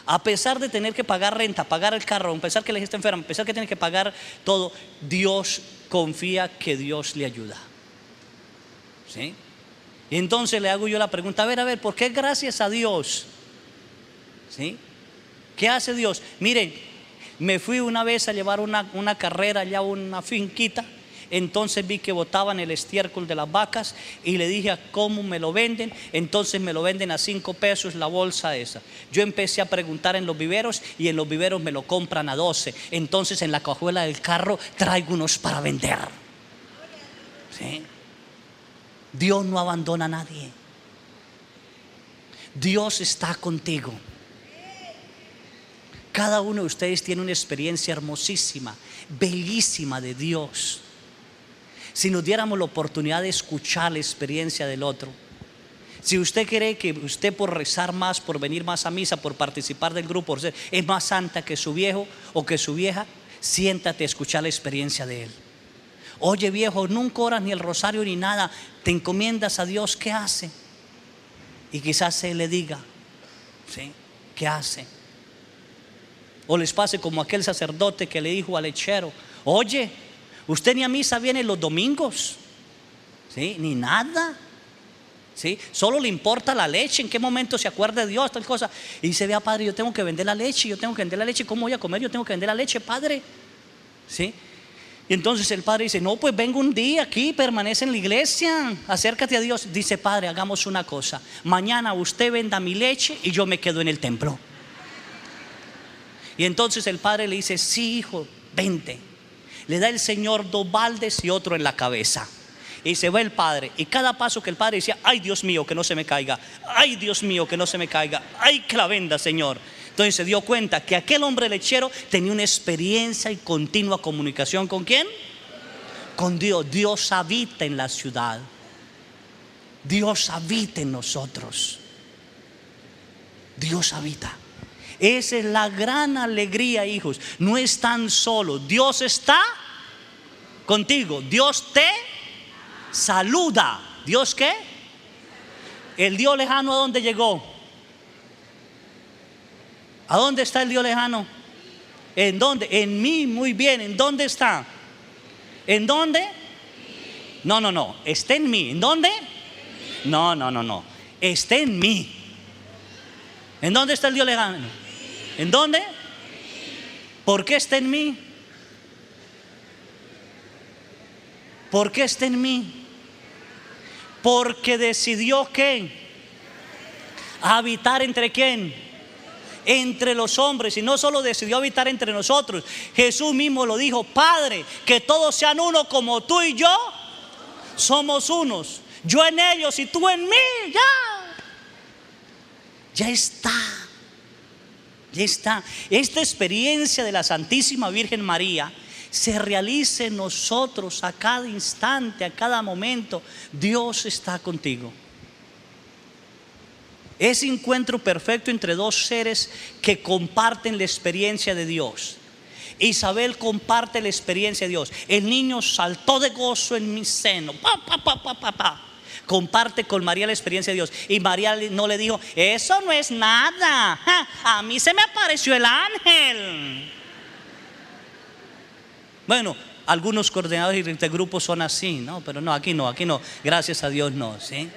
A pesar de tener que pagar renta, pagar el carro, a pesar que la gente está enferma, a pesar que tiene que pagar todo, Dios confía que Dios le ayuda. ¿Sí? Y entonces le hago yo la pregunta: a ver, ¿por qué gracias a Dios? ¿Sí? ¿Qué hace Dios? Miren, me fui una vez a llevar una carrera allá a una finquita. Entonces vi que botaban el estiércol de las vacas y le dije: ¿a cómo me lo venden? Entonces me lo venden a 5 pesos la bolsa esa. Yo empecé a preguntar en los viveros y en los viveros me lo compran a 12. Entonces en la cajuela del carro traigo unos para vender. ¿Sí? Dios no abandona a nadie. Dios está contigo. Cada uno de ustedes tiene una experiencia hermosísima, bellísima de Dios. Si nos diéramos la oportunidad de escuchar la experiencia del otro, si usted cree que usted por rezar más, por venir más a misa, por participar del grupo, es más santa que su viejo o que su vieja, siéntate a escuchar la experiencia de él. Oye, viejo, nunca oras ni el rosario ni nada, te encomiendas a Dios, ¿qué hace? Y quizás Él le diga, ¿sí?, ¿qué hace? O les pase como aquel sacerdote que le dijo al lechero: oye, usted ni a misa viene los domingos, ¿sí?, ni nada, ¿sí?, solo le importa la leche, en qué momento se acuerda de Dios, tal cosa. Y dice: vea, padre, yo tengo que vender la leche, ¿cómo voy a comer? Yo tengo que vender la leche, padre, ¿sí? Y entonces el padre dice: no, pues vengo un día aquí, permanece en la iglesia, acércate a Dios. Dice: padre, hagamos una cosa, mañana usted venda mi leche y yo me quedo en el templo. Y entonces el padre le dice: sí, hijo, vente. Le da el Señor 2 baldes y otro en la cabeza. Y se va el padre, y cada paso que el padre decía: ay, Dios mío, que no se me caiga, ay, Dios mío, que no se me caiga, ay, que la venda, Señor. Entonces se dio cuenta que aquel hombre lechero tenía una experiencia y continua comunicación ¿con quién? Con Dios. Dios habita en la ciudad, Dios habita en nosotros, Dios habita. Esa es la gran alegría, hijos. No están solos, Dios está contigo. Dios te saluda. ¿Dios qué? El Dios lejano, ¿a dónde llegó? ¿A dónde está el Dios lejano? ¿En dónde? En mí, muy bien. ¿En dónde está? ¿En dónde? No, está en mí. ¿En dónde? No, está en mí. ¿En dónde está el Dios lejano? ¿En dónde? ¿Por qué está en mí? ¿Por qué está en mí? Porque decidió ¿qué? Habitar entre ¿quién? Entre los hombres. Y no solo decidió habitar entre nosotros, Jesús mismo lo dijo: Padre, que todos sean uno como tú y yo somos unos, yo en ellos y tú en mí. Ya está. Esta experiencia de la Santísima Virgen María se realice en nosotros a cada instante, a cada momento. Dios está contigo. Ese encuentro perfecto entre dos seres que comparten la experiencia de Dios. Isabel comparte la experiencia de Dios. El niño saltó de gozo en mi seno. Comparte con María la experiencia de Dios. Y María no le dijo: eso no es nada, a mí se me apareció el ángel. Bueno, algunos coordinadores de grupos son así, ¿no? Pero no, aquí no. Gracias a Dios no, ¿sí?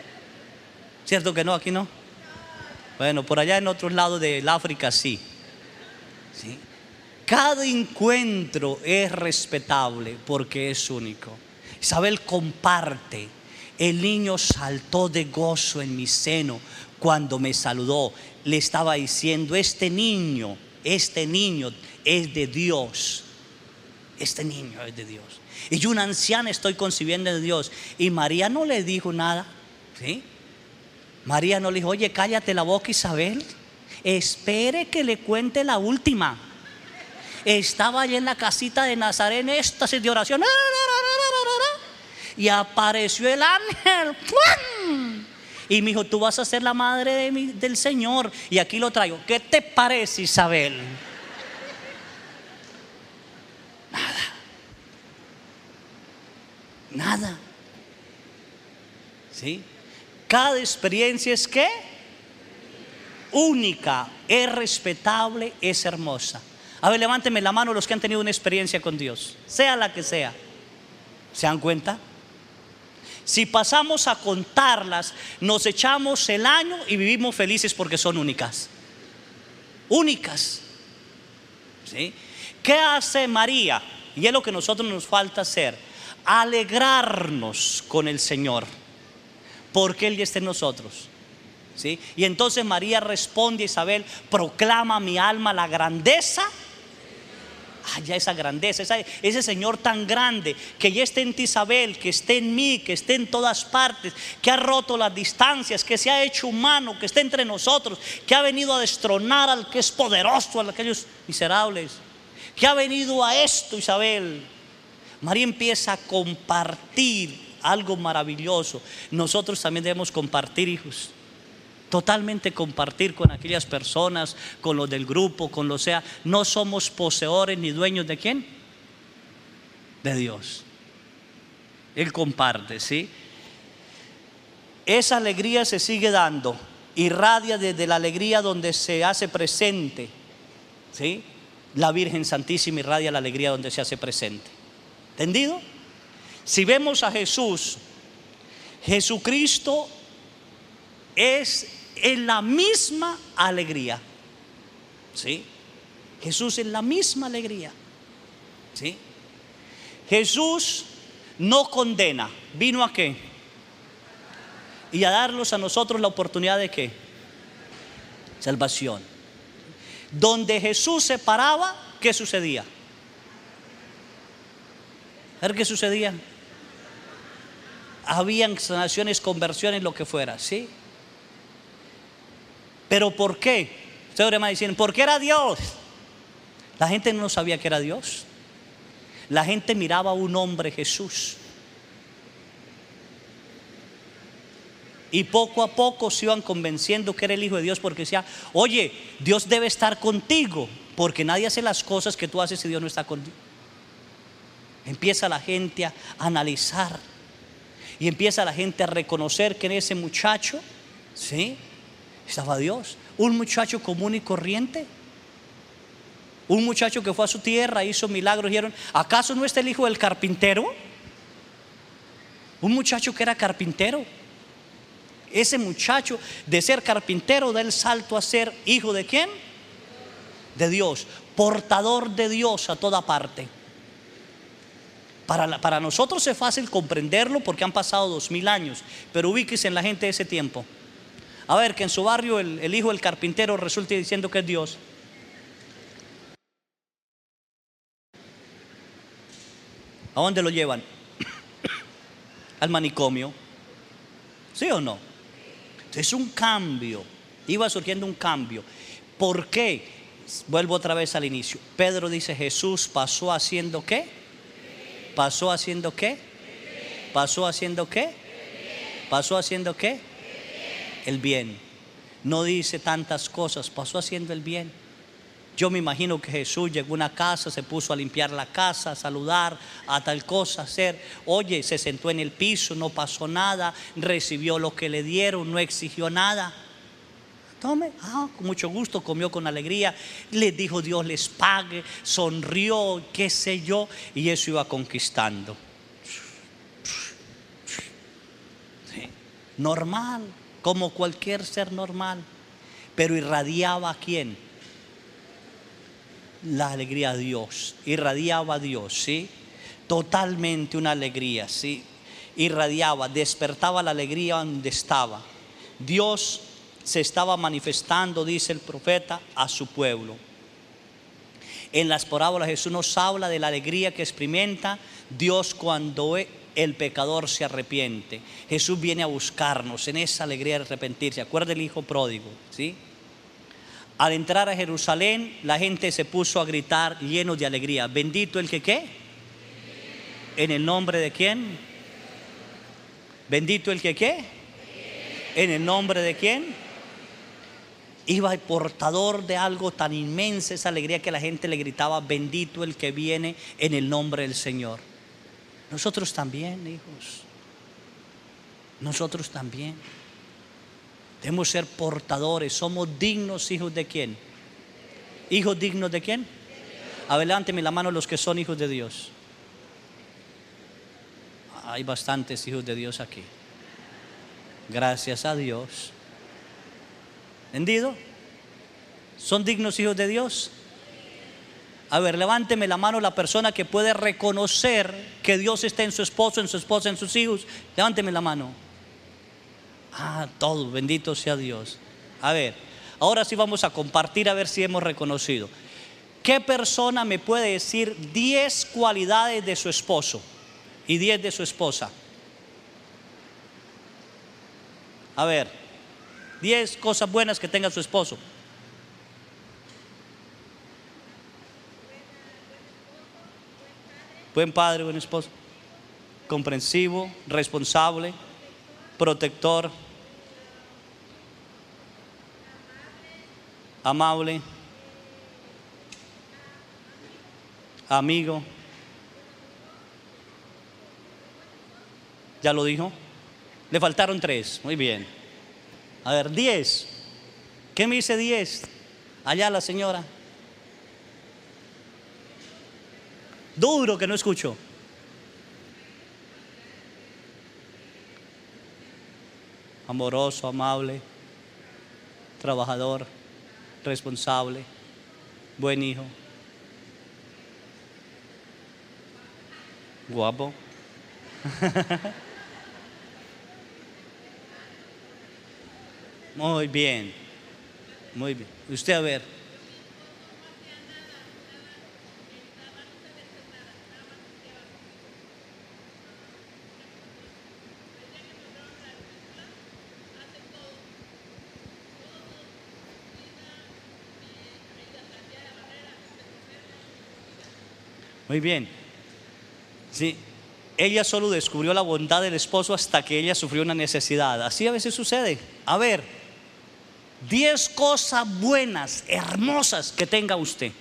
¿Cierto que no? Aquí no. Bueno, por allá en otros lados del África sí. ¿Sí? Cada encuentro es respetable porque es único. Isabel comparte. El niño saltó de gozo en mi seno cuando me saludó. Le estaba diciendo: este niño es de Dios. Este niño es de Dios. Y yo, una anciana, estoy concibiendo de Dios. Y María no le dijo nada, ¿sí? María no le dijo: oye, cállate la boca, Isabel, espere que le cuente la última. Estaba allí en la casita de Nazaret en éxtasis de oración, y apareció el ángel. Y me dijo: tú vas a ser la madre del Señor, y aquí lo traigo. ¿Qué te parece, Isabel? Nada. ¿Sí? Cada experiencia es ¿qué? Única, es respetable, es hermosa. A ver, levánteme la mano los que han tenido una experiencia con Dios, sea la que sea. ¿Se dan cuenta? Si pasamos a contarlas, nos echamos el año y vivimos felices porque son únicas. Únicas. ¿Sí? ¿Qué hace María? Y es lo que a nosotros nos falta hacer: alegrarnos con el Señor, porque Él ya está en nosotros. ¿Sí? Y entonces María responde a Isabel: proclama mi alma la grandeza. Ya esa grandeza, ese Señor tan grande, que ya esté en ti, Isabel, que esté en mí, que esté en todas partes, que ha roto las distancias, que se ha hecho humano, que esté entre nosotros, que ha venido a destronar al que es poderoso, a aquellos miserables, que ha venido a esto, Isabel. María empieza a compartir algo maravilloso. Nosotros también debemos compartir, hijos. Totalmente compartir con aquellas personas, con los del grupo, con los sea. No somos poseedores ni dueños de ¿quién? De Dios. Él comparte, ¿sí? Esa alegría se sigue dando, irradia desde la alegría donde se hace presente, ¿sí? La Virgen Santísima irradia la alegría donde se hace presente. ¿Entendido? Si vemos a Jesús, Jesucristo es en la misma alegría, ¿sí? Jesús en la misma alegría, ¿sí? Jesús no condena. ¿Vino a qué? Y a darnos a nosotros la oportunidad de ¿qué? Salvación. Donde Jesús se paraba, ¿qué sucedía? A ver qué sucedía. Habían sanaciones, conversiones, lo que fuera, ¿sí? ¿Pero por qué? Ustedes me dicen: porque era Dios. La gente no sabía que era Dios. La gente miraba a un hombre, Jesús, y poco a poco se iban convenciendo que era el Hijo de Dios, porque decía: oye, Dios debe estar contigo, porque nadie hace las cosas que tú haces si Dios no está contigo. Empieza la gente a analizar, y empieza la gente a reconocer que en ese muchacho, ¿sí?, estaba Dios. Un muchacho común y corriente, un muchacho que fue a su tierra, hizo milagros. Dijeron: ¿acaso no está el hijo del carpintero? Un muchacho que era carpintero. Ese muchacho, de ser carpintero, da el salto a ser hijo de ¿quién? De Dios, portador de Dios a toda parte. Para nosotros es fácil comprenderlo porque han pasado 2000 años, pero ubíquese en la gente de ese tiempo. A ver, que en su barrio el hijo del carpintero resulte diciendo que es Dios. ¿A dónde lo llevan? Al manicomio. ¿Sí o no? Entonces un cambio, iba surgiendo un cambio. ¿Por qué? Vuelvo otra vez al inicio. Pedro dice: Jesús pasó haciendo ¿qué? ¿Pasó haciendo qué? ¿Pasó haciendo qué? ¿Pasó haciendo qué? El bien. No dice tantas cosas, pasó haciendo el bien. Yo me imagino que Jesús llegó a una casa, se puso a limpiar la casa, a saludar, a tal cosa, hacer. Oye, se sentó en el piso, no pasó nada, recibió lo que le dieron, no exigió nada. Tome, con mucho gusto, comió con alegría, les dijo Dios les pague, sonrió, qué sé yo, y eso iba conquistando. Sí. Normal, como cualquier ser normal, pero irradiaba ¿a quién? La alegría a Dios, irradiaba a Dios, ¿sí? Totalmente una alegría, ¿sí? Irradiaba, despertaba la alegría donde estaba. Dios se estaba manifestando, dice el profeta, a su pueblo. En las parábolas Jesús nos habla de la alegría que experimenta Dios cuando el pecador se arrepiente. Jesús viene a buscarnos en esa alegría de arrepentirse. Acuerda el hijo pródigo, ¿sí? Al entrar a Jerusalén, la gente se puso a gritar llenos de alegría. Bendito el que ¿qué? ¿En el nombre de quién? Bendito el que ¿qué? ¿En el nombre de quién? Iba el portador de algo tan inmenso, esa alegría que la gente le gritaba, bendito el que viene en el nombre del Señor. Nosotros también, hijos. Nosotros también. Debemos ser portadores, somos dignos hijos de quién. ¿Hijos dignos de quién? A ver, levánteme la mano los que son hijos de Dios. Hay bastantes hijos de Dios aquí. Gracias a Dios. ¿Entendido? ¿Son dignos hijos de Dios? A ver, levánteme la mano la persona que puede reconocer que Dios está en su esposo, en su esposa, en sus hijos. Levánteme la mano. Todos, bendito sea Dios. A ver, ahora sí vamos a compartir a ver si hemos reconocido. ¿Qué persona me puede decir 10 cualidades de su esposo y 10 de su esposa? A ver, 10 cosas buenas que tenga su esposo. Buen padre, buen esposo. Comprensivo, responsable, protector, amable, amigo. ¿Ya lo dijo? Le faltaron 3, muy bien. A ver, 10. ¿Qué me dice 10? Allá la señora. Duro que no escucho. Amoroso, amable, trabajador, responsable, buen hijo, guapo. Muy bien, muy bien. Usted a ver. Muy bien. Sí, ella solo descubrió la bondad del esposo hasta que ella sufrió una necesidad. Así a veces sucede. A ver, 10 cosas buenas, hermosas que tenga usted.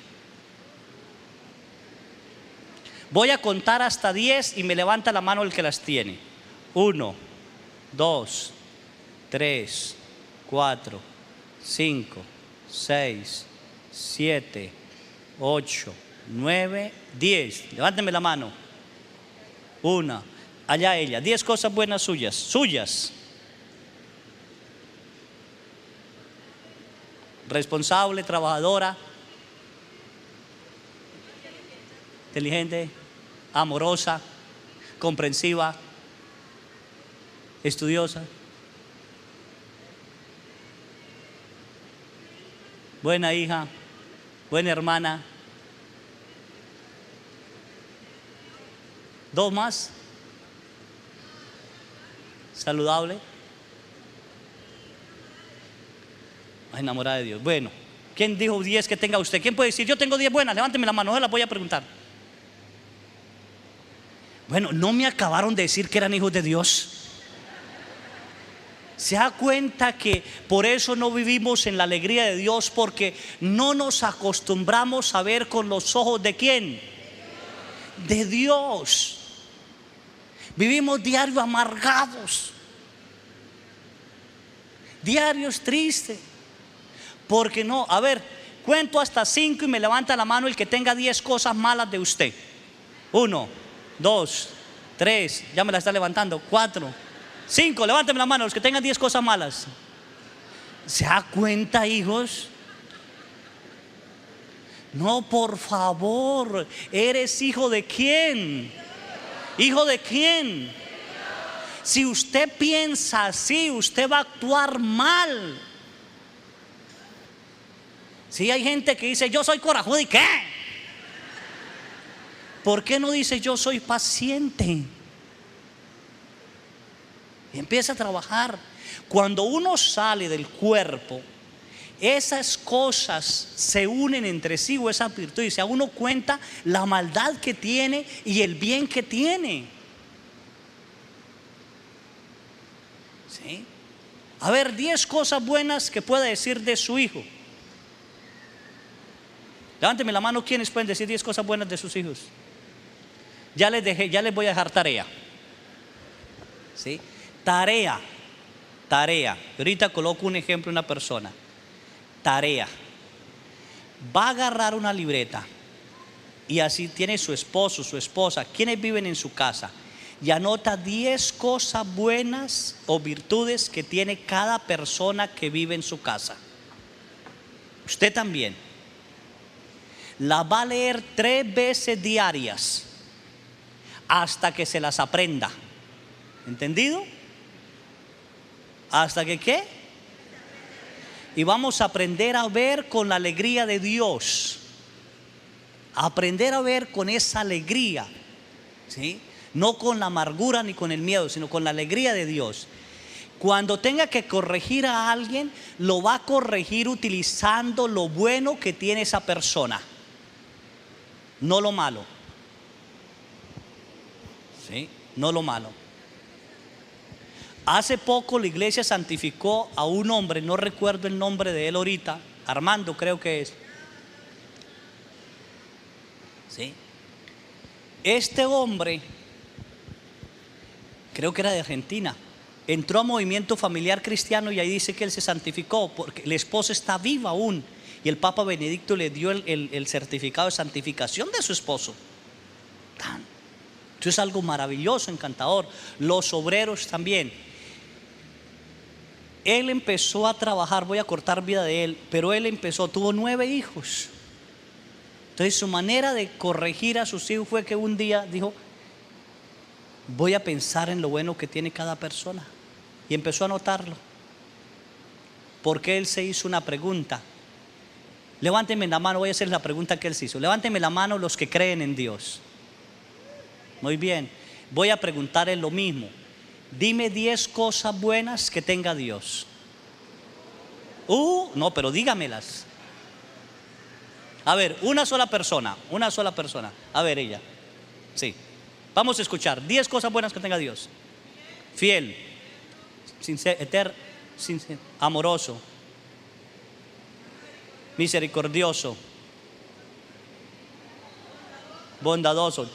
Voy a contar hasta 10 y me levanta la mano el que las tiene. 1, 2, 3, 4, 5, 6, 7, 8, 9, 10. Levánteme la mano. 1, allá ella. 10 cosas buenas suyas. Suyas. Responsable, trabajadora, inteligente, amorosa, comprensiva, estudiosa, buena hija, buena hermana. 2 más. Saludable. Enamorada de Dios. Bueno, ¿quién dijo 10 que tenga usted? ¿Quién puede decir yo tengo 10 buenas? Levánteme la mano, se las voy a preguntar. Bueno, no me acabaron de decir que eran hijos de Dios. ¿Se da cuenta que por eso no vivimos en la alegría de Dios? Porque no nos acostumbramos a ver con los ojos ¿de quién? De Dios. Vivimos diarios amargados, diarios tristes. Porque no, a ver, cuento hasta 5 y me levanta la mano el que tenga 10 cosas malas de usted. 1, 2, 3, ya me la está levantando. 4, 5, levánteme la mano los que tengan 10 cosas malas. ¿Se da cuenta, hijos? No, por favor, ¿eres hijo de quién? ¿Hijo de quién? Si usted piensa así, usted va a actuar mal. Si hay gente que dice, yo soy corajudo, ¿y qué? ¿Por qué no dice, yo soy paciente? Y empieza a trabajar. Cuando uno sale del cuerpo, esas cosas se unen entre sí, o esa virtud, y se da uno cuenta la maldad que tiene y el bien que tiene. ¿Sí? A ver, 10 cosas buenas que pueda decir de su hijo. Levánteme la mano, ¿quiénes pueden decir 10 cosas buenas de sus hijos? Ya les voy a dejar tarea. ¿Sí? Tarea. Ahorita coloco un ejemplo de una persona. Tarea. Va a agarrar una libreta y así tiene su esposo, su esposa, quienes viven en su casa, y anota 10 cosas buenas o virtudes que tiene cada persona que vive en su casa. Usted también. La va a leer 3 veces diarias hasta que se las aprenda. ¿Entendido? ¿Hasta que qué? Y vamos a aprender a ver con la alegría de Dios. Aprender a ver con esa alegría, ¿sí? No con la amargura ni con el miedo, sino con la alegría de Dios. Cuando tenga que corregir a alguien, lo va a corregir utilizando lo bueno que tiene esa persona, no lo malo. ¿Sí? No lo malo. Hace poco la iglesia santificó a un hombre, no recuerdo el nombre de él ahorita, Armando creo que es. ¿Sí? Este hombre, creo que era de Argentina, entró a Movimiento Familiar Cristiano y ahí dice que él se santificó porque la esposa está viva aún y el Papa Benedicto le dio el certificado de santificación de su esposo. Esto es algo maravilloso, encantador. Los obreros también. Él empezó a trabajar, voy a cortar vida de él, pero él tuvo 9 hijos. Entonces su manera de corregir a sus hijos fue que un día dijo, voy a pensar en lo bueno que tiene cada persona. Y empezó a anotarlo. Porque él se hizo una pregunta. Levánteme la mano, voy a hacer la pregunta que él se hizo. Levánteme la mano los que creen en Dios. Muy bien, voy a preguntarle lo mismo. Dime 10 cosas buenas que tenga Dios. No, pero dígamelas. A ver, una sola persona. A ver, ella. Sí. Vamos a escuchar 10 cosas buenas que tenga Dios. Fiel, sincero, amoroso, misericordioso, bondadoso,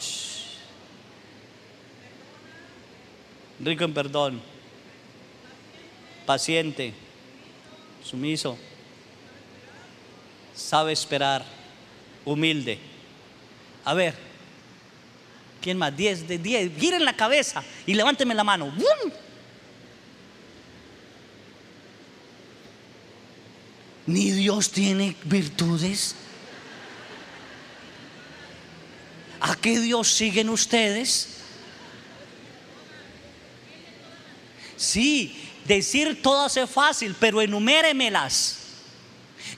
rico en perdón, paciente, sumiso, sabe esperar, humilde. A ver, ¿quién más? 10 de 10. Giren la cabeza y levánteme la mano. ¡Bum! ¿Ni Dios tiene virtudes? ¿A qué Dios siguen ustedes? Sí, decir todas es fácil, pero enuméremelas.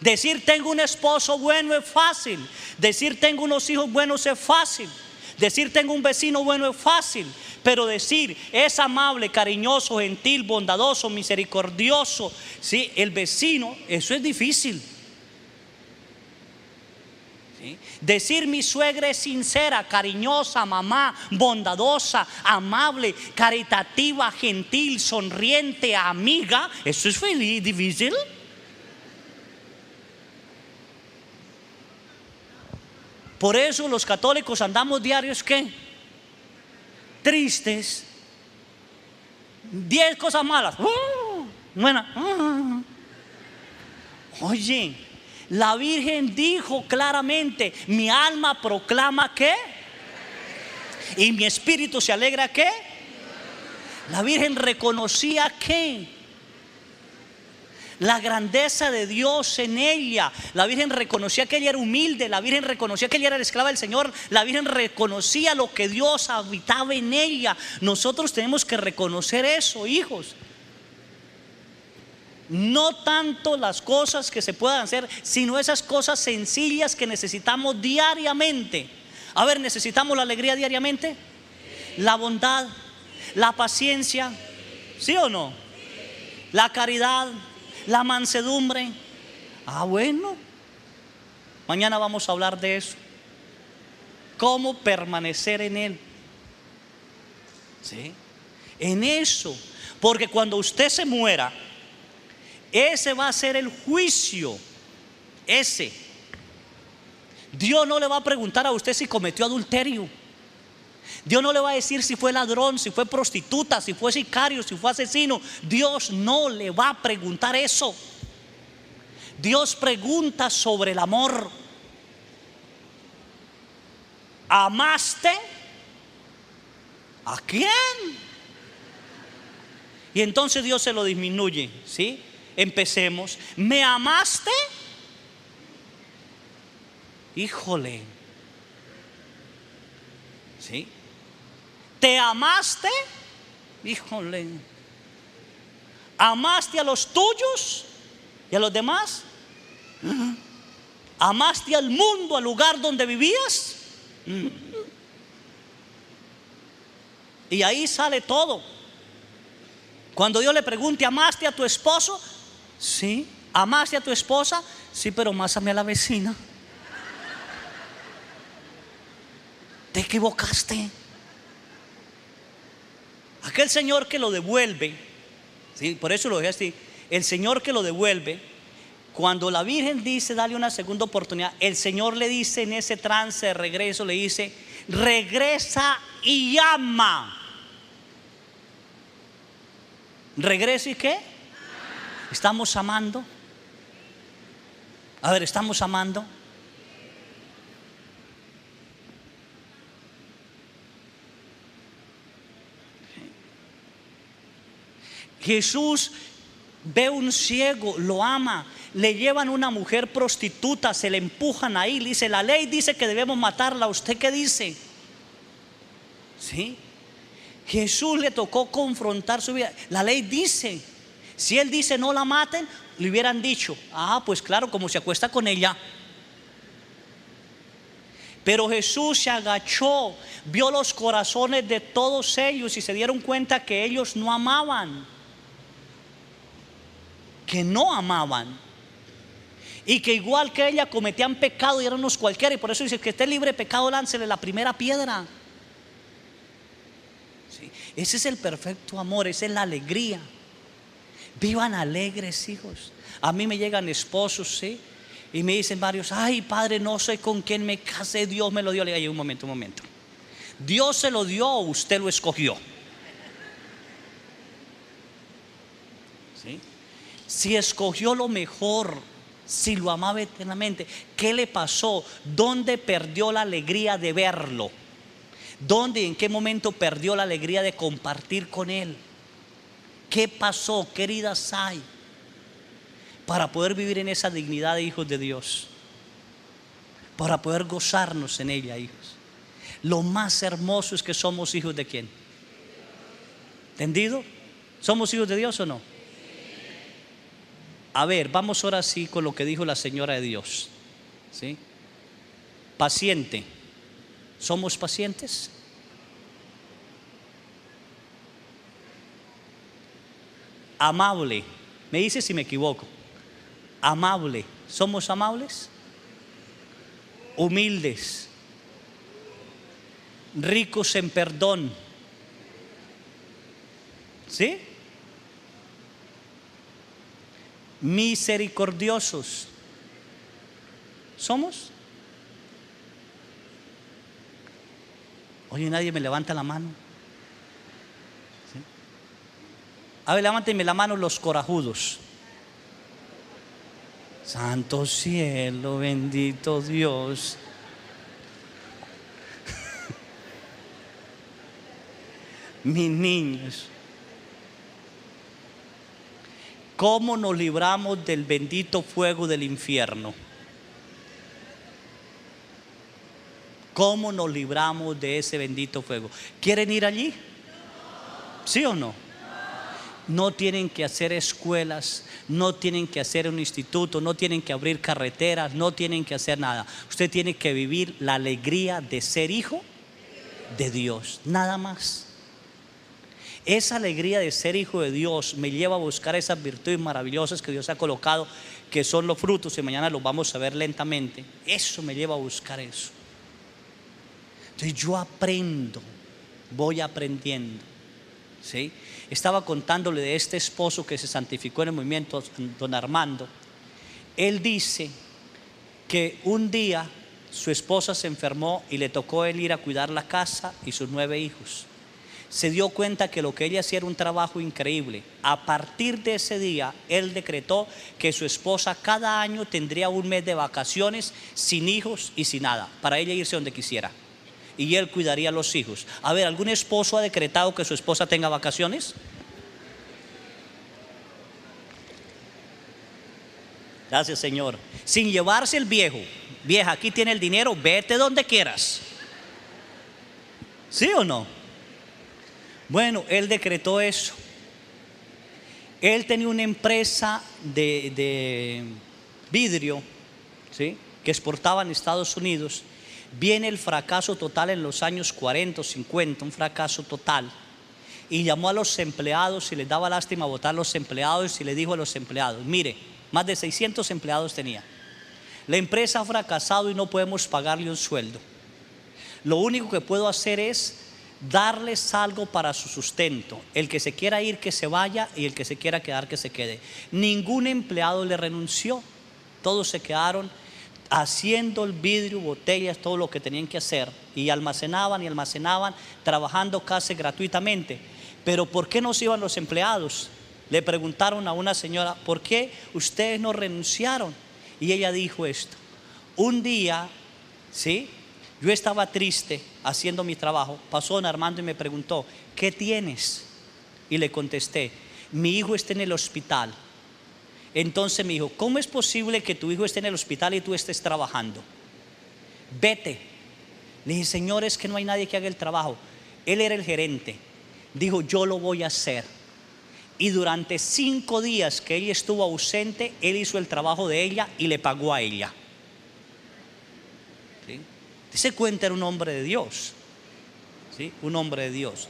Decir tengo un esposo bueno es fácil. Decir tengo unos hijos buenos es fácil. Decir tengo un vecino bueno es fácil. Pero decir es amable, cariñoso, gentil, bondadoso, misericordioso, ¿sí? El vecino, eso es difícil. ¿Sí? Decir mi suegra es sincera, cariñosa, mamá, bondadosa, amable, caritativa, gentil, sonriente, amiga, ¿eso es feliz, difícil? Por eso los católicos andamos diarios, ¿qué? Tristes. 10 cosas malas. Buena. Oye, la Virgen dijo claramente: mi alma proclama ¿qué? Y mi espíritu se alegra ¿qué? La Virgen reconocía ¿qué? La grandeza de Dios en ella. La Virgen reconocía que ella era humilde. La Virgen reconocía que ella era la esclava del Señor. La Virgen reconocía lo que Dios habitaba en ella. Nosotros tenemos que reconocer eso, hijos. No tanto las cosas que se puedan hacer, sino esas cosas sencillas que necesitamos diariamente. A ver, ¿necesitamos la alegría diariamente? La bondad, la paciencia, ¿sí o no? La caridad, la mansedumbre. Bueno, mañana vamos a hablar de eso. Cómo permanecer en Él. ¿Sí? En eso. Porque cuando usted se muera, ese va a ser el juicio. Ese. Dios no le va a preguntar a usted si cometió adulterio. Dios no le va a decir si fue ladrón, si fue prostituta, si fue sicario, si fue asesino. Dios no le va a preguntar eso. Dios pregunta sobre el amor. ¿Amaste? ¿A quién? Y entonces Dios se lo disminuye, ¿sí? Empecemos. ¿Me amaste? Híjole. ¿Sí? ¿Te amaste? Híjole. ¿Amaste a los tuyos y a los demás? ¿Amaste al mundo, al lugar donde vivías? Y ahí sale todo. Cuando Dios le pregunte: ¿amaste a tu esposo? Sí. ¿Amaste a tu esposa? Sí, pero amásame a la vecina. Te equivocaste. Aquel señor que lo devuelve, ¿sí? Por eso lo dejé así. El señor que lo devuelve, cuando la Virgen dice dale una segunda oportunidad, el Señor le dice en ese trance de regreso, le dice: regresa y ama. ¿Regresa y qué? ¿Estamos amando? A ver, ¿estamos amando? Jesús ve un ciego, lo ama. Le llevan una mujer prostituta, se le empujan ahí. Le dice: la ley dice que debemos matarla. ¿Usted qué dice? ¿Sí? Jesús le tocó confrontar su vida. La ley dice, si él dice no la maten, le hubieran dicho: pues claro, como se acuesta con ella. Pero Jesús se agachó, vio los corazones de todos ellos y se dieron cuenta que ellos no amaban. Que no amaban. Y que igual que ella cometían pecado y eran unos cualquiera. Y por eso dice: que esté libre de pecado, láncele la primera piedra. ¿Sí? Ese es el perfecto amor, esa es la alegría. Vivan alegres, hijos. A mí me llegan esposos, ¿sí? Y me dicen varios: ay, padre, no sé con quién me casé, Dios me lo dio. Le digo: un momento. Dios se lo dio o usted lo escogió. ¿Sí? Si escogió lo mejor, si lo amaba eternamente, ¿qué le pasó? ¿Dónde perdió la alegría de verlo? ¿Dónde y en qué momento perdió la alegría de compartir con él? ¿Qué pasó? ¿Qué heridas hay? Para poder vivir en esa dignidad de hijos de Dios, para poder gozarnos en ella, hijos. Lo más hermoso es que somos hijos de ¿quién? ¿Entendido? ¿Somos hijos de Dios o no? A ver, vamos ahora sí con lo que dijo la señora de Dios, ¿sí? Paciente. ¿Somos pacientes? Amable. Me dice si me equivoco. Amable. ¿Somos amables? humildes, ricos en perdón. ¿Sí? Misericordiosos. ¿Somos? Oye, nadie me levanta la mano. ¿Sí? A ver, levántenme la mano los corajudos. Santo cielo, bendito Dios. Mis niños, ¿cómo nos libramos del bendito fuego del infierno? ¿Cómo nos libramos de ese bendito fuego? ¿Quieren ir allí? ¿Sí o no? No tienen que hacer escuelas, no tienen que hacer un instituto, no tienen que abrir carreteras, no tienen que hacer nada. Usted tiene que vivir la alegría de ser hijo de Dios, nada más. Esa alegría de ser hijo de Dios me lleva a buscar esas virtudes maravillosas que Dios ha colocado, que son los frutos, y mañana los vamos a ver lentamente. Eso me lleva a buscar eso. Entonces yo aprendo, voy aprendiendo. ¿Sí? Estaba contándole de este esposo que se santificó en el movimiento, don Armando. Él dice que un día su esposa se enfermó y le tocó él ir a cuidar la casa y sus 9 hijos. Se dio cuenta que lo que ella hacía era un trabajo increíble. A partir de ese día, él decretó que su esposa cada año tendría un mes de vacaciones, sin hijos y sin nada, para ella irse donde quisiera. Y él cuidaría a los hijos. A ver, ¿algún esposo ha decretado que su esposa tenga vacaciones? Gracias, Señor. Sin llevarse el viejo. Vieja, aquí tiene el dinero, vete donde quieras. ¿Sí o no? Bueno, él decretó eso. Él tenía una empresa de vidrio, ¿sí?, que exportaba en Estados Unidos. Viene el fracaso total en los años 40 o 50, un fracaso total. Y llamó a los empleados y les daba lástima votar a los empleados y le dijo a los empleados: mire, más de 600 empleados tenía. La empresa ha fracasado y no podemos pagarle un sueldo. Lo único que puedo hacer es darles algo para su sustento. El que se quiera ir, que se vaya, y el que se quiera quedar, que se quede. Ningún empleado le renunció. Todos se quedaron haciendo el vidrio, botellas, todo lo que tenían que hacer, y almacenaban, trabajando casi gratuitamente. Pero ¿por qué no se iban los empleados? Le preguntaron a una señora: ¿por qué ustedes no renunciaron? Y ella dijo esto: un día, ¿sí?, yo estaba triste haciendo mi trabajo, pasó don Armando y me preguntó: ¿qué tienes? Y le contesté: mi hijo está en el hospital. Entonces me dijo: ¿cómo es posible que tu hijo esté en el hospital y tú estés trabajando? Vete. Le dije: señor, es que no hay nadie que haga el trabajo. Él era el gerente. Dijo: yo lo voy a hacer. Y durante 5 días que ella estuvo ausente, él hizo el trabajo de ella y le pagó a ella. ¿Sí? Se cuenta, era un hombre de Dios. ¿Sí? Un hombre de Dios.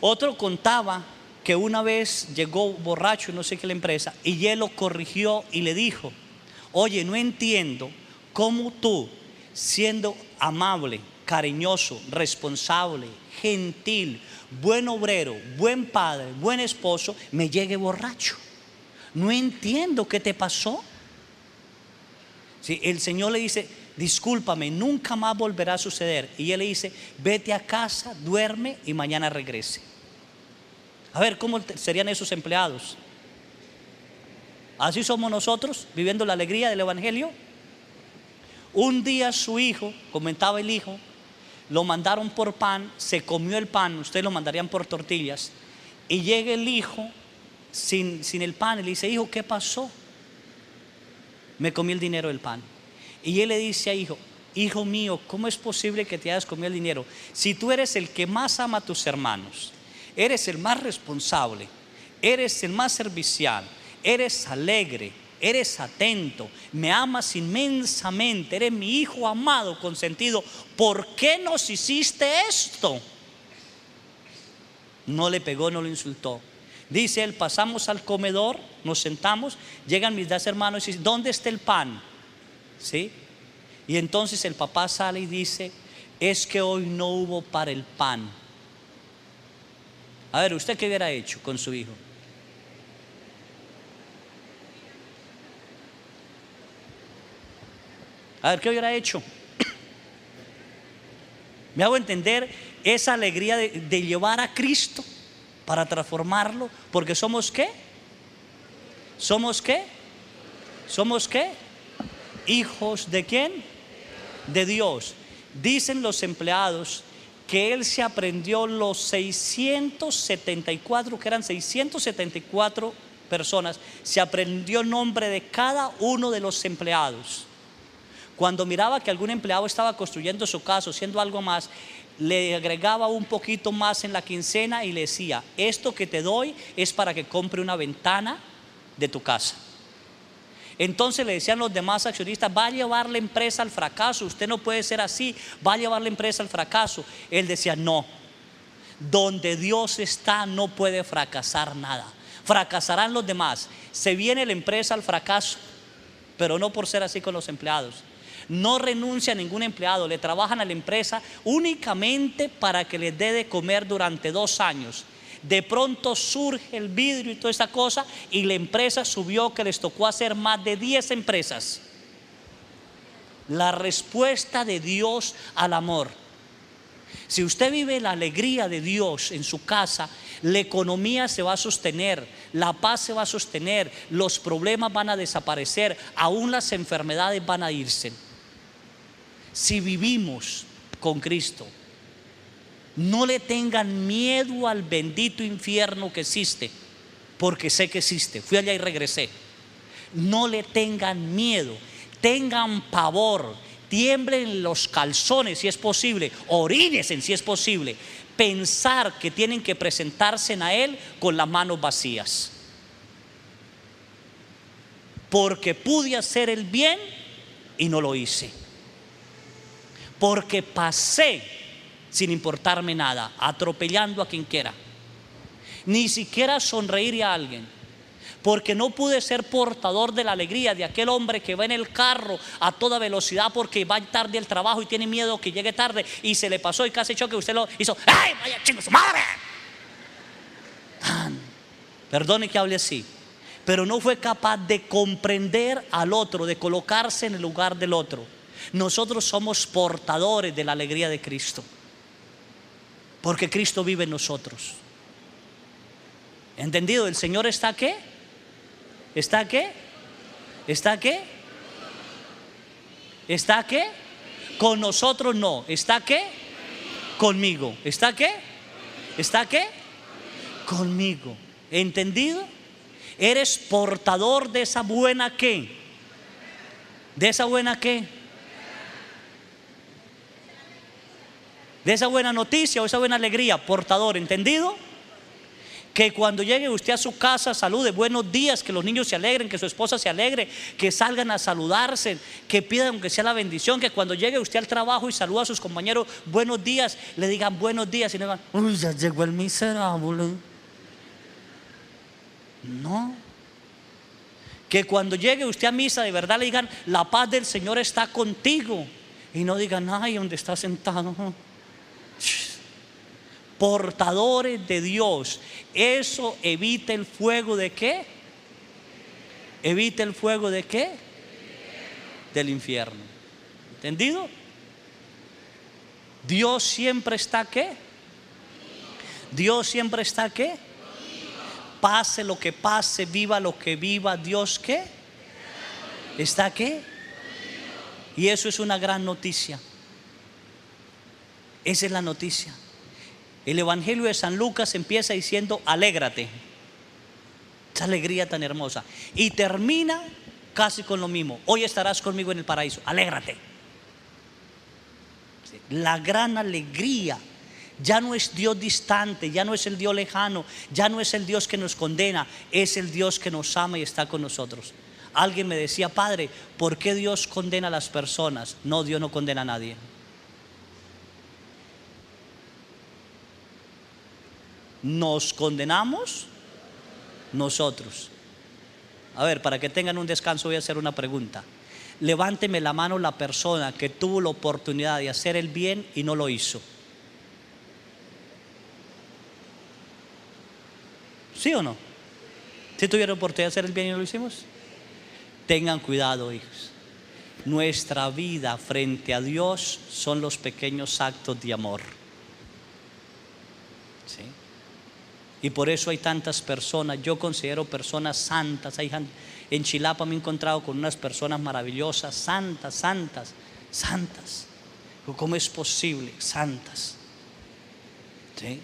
Otro contaba que una vez llegó borracho, no sé qué, la empresa, y él lo corrigió y le dijo: oye, no entiendo cómo tú, siendo amable, cariñoso, responsable, gentil, buen obrero, buen padre, buen esposo, me llegue borracho. No entiendo qué te pasó. ¿Sí? El Señor le dice: discúlpame, nunca más volverá a suceder. Y él le dice: vete a casa, duerme y mañana regrese. A ver, ¿cómo serían esos empleados? Así somos nosotros, viviendo la alegría del evangelio. Un día su hijo, comentaba el hijo, lo mandaron por pan, se comió el pan, ustedes lo mandarían por tortillas, y llega el hijo sin el pan y le dice: hijo, ¿qué pasó? Me comí el dinero del pan. Y él le dice a hijo mío, ¿cómo es posible que te hayas comido el dinero? Si tú eres el que más ama a tus hermanos, eres el más responsable, eres el más servicial, eres alegre, eres atento, me amas inmensamente, eres mi hijo amado, consentido, ¿por qué nos hiciste esto? No le pegó, no lo insultó. Dice él: pasamos al comedor, nos sentamos, llegan mis 2 hermanos y dicen: ¿dónde está el pan? ¿Sí? Y entonces el papá sale y dice: es que hoy no hubo para el pan. A ver, ¿usted qué hubiera hecho con su hijo? A ver, ¿qué hubiera hecho? ¿Me hago entender? Esa alegría de llevar a Cristo para transformarlo, porque somos ¿qué? ¿Somos qué? ¿Somos qué? Hijos ¿de quién? De Dios. Dicen los empleados que él se aprendió los 674, que eran 674 personas, se aprendió el nombre de cada uno de los empleados. Cuando miraba que algún empleado estaba construyendo su casa, haciendo algo más, le agregaba un poquito más en la quincena y le decía: esto que te doy es para que compre una ventana de tu casa. Entonces le decían los demás accionistas: va a llevar la empresa al fracaso, usted no puede ser así, va a llevar la empresa al fracaso. Él decía: no, donde Dios está no puede fracasar nada. Fracasarán los demás, se viene la empresa al fracaso, pero no por ser así con los empleados. No renuncia a ningún empleado, le trabajan a la empresa únicamente para que les dé de comer durante 2 años. De pronto surge el vidrio y toda esa cosa, y la empresa subió que les tocó hacer más de 10 empresas. La respuesta de Dios al amor. Si usted vive la alegría de Dios en su casa, la economía se va a sostener, la paz se va a sostener, los problemas van a desaparecer, aún las enfermedades van a irse. Si vivimos con Cristo, no le tengan miedo al bendito infierno que existe, porque sé que existe, fui allá y regresé. No le tengan miedo, tengan pavor, tiemblen los calzones si es posible, orínense si es posible, pensar que tienen que presentarse a Él con las manos vacías, porque pude hacer el bien y no lo hice, porque pasé sin importarme nada, atropellando a quien quiera, ni siquiera sonreír a alguien, porque no pude ser portador de la alegría de aquel hombre que va en el carro a toda velocidad porque va tarde al trabajo y tiene miedo que llegue tarde y se le pasó y casi choque. Usted lo hizo: ¡ay, vaya chingo su madre! Perdone que hable así, pero no fue capaz de comprender al otro, de colocarse en el lugar del otro. Nosotros somos portadores de la alegría de Cristo, porque Cristo vive en nosotros. ¿Entendido? ¿El Señor está qué? ¿Está qué? ¿Está qué? ¿Está qué? Con nosotros no. ¿Está qué? Conmigo. ¿Está qué? ¿Está qué? Conmigo. ¿Entendido? Eres portador de esa buena qué. ¿De esa buena qué? De esa buena noticia o esa buena alegría. Portador, ¿entendido? Que cuando llegue usted a su casa salude: buenos días, que los niños se alegren, que su esposa se alegre, que salgan a saludarse, que pidan aunque sea la bendición, que cuando llegue usted al trabajo y saluda a sus compañeros: buenos días, le digan buenos días y no digan: uy, ya llegó el miserable. No. Que cuando llegue usted a misa de verdad le digan: la paz del Señor está contigo, y no digan: ay, ¿dónde está sentado? Portadores de Dios. Eso evita el fuego de qué? Evita el fuego de qué? Del infierno. ¿Entendido? Dios siempre está qué? Dios siempre está qué? Pase lo que pase, viva lo que viva, Dios qué? ¿Está qué? Y eso es una gran noticia. Esa es la noticia. El Evangelio de San Lucas empieza diciendo: alégrate. Esa alegría tan hermosa. Y termina casi con lo mismo: hoy estarás conmigo en el paraíso. Alégrate. La gran alegría. Ya no es Dios distante, ya no es el Dios lejano, ya no es el Dios que nos condena, es el Dios que nos ama y está con nosotros. Alguien me decía: padre, ¿por qué Dios condena a las personas? No, Dios no condena a nadie. Nos condenamos nosotros. A ver, para que tengan un descanso voy a hacer una pregunta. Levánteme la mano la persona que tuvo la oportunidad de hacer el bien y no lo hizo. ¿Sí o no? ¿Sí tuvieron oportunidad de hacer el bien y no lo hicimos? Tengan cuidado, hijos. Nuestra vida frente a Dios son los pequeños actos de amor. ¿Sí? Y por eso hay tantas personas, yo considero personas santas. En Chilapa me he encontrado con unas personas maravillosas, santas. ¿Cómo es posible? Santas. ¿Sí?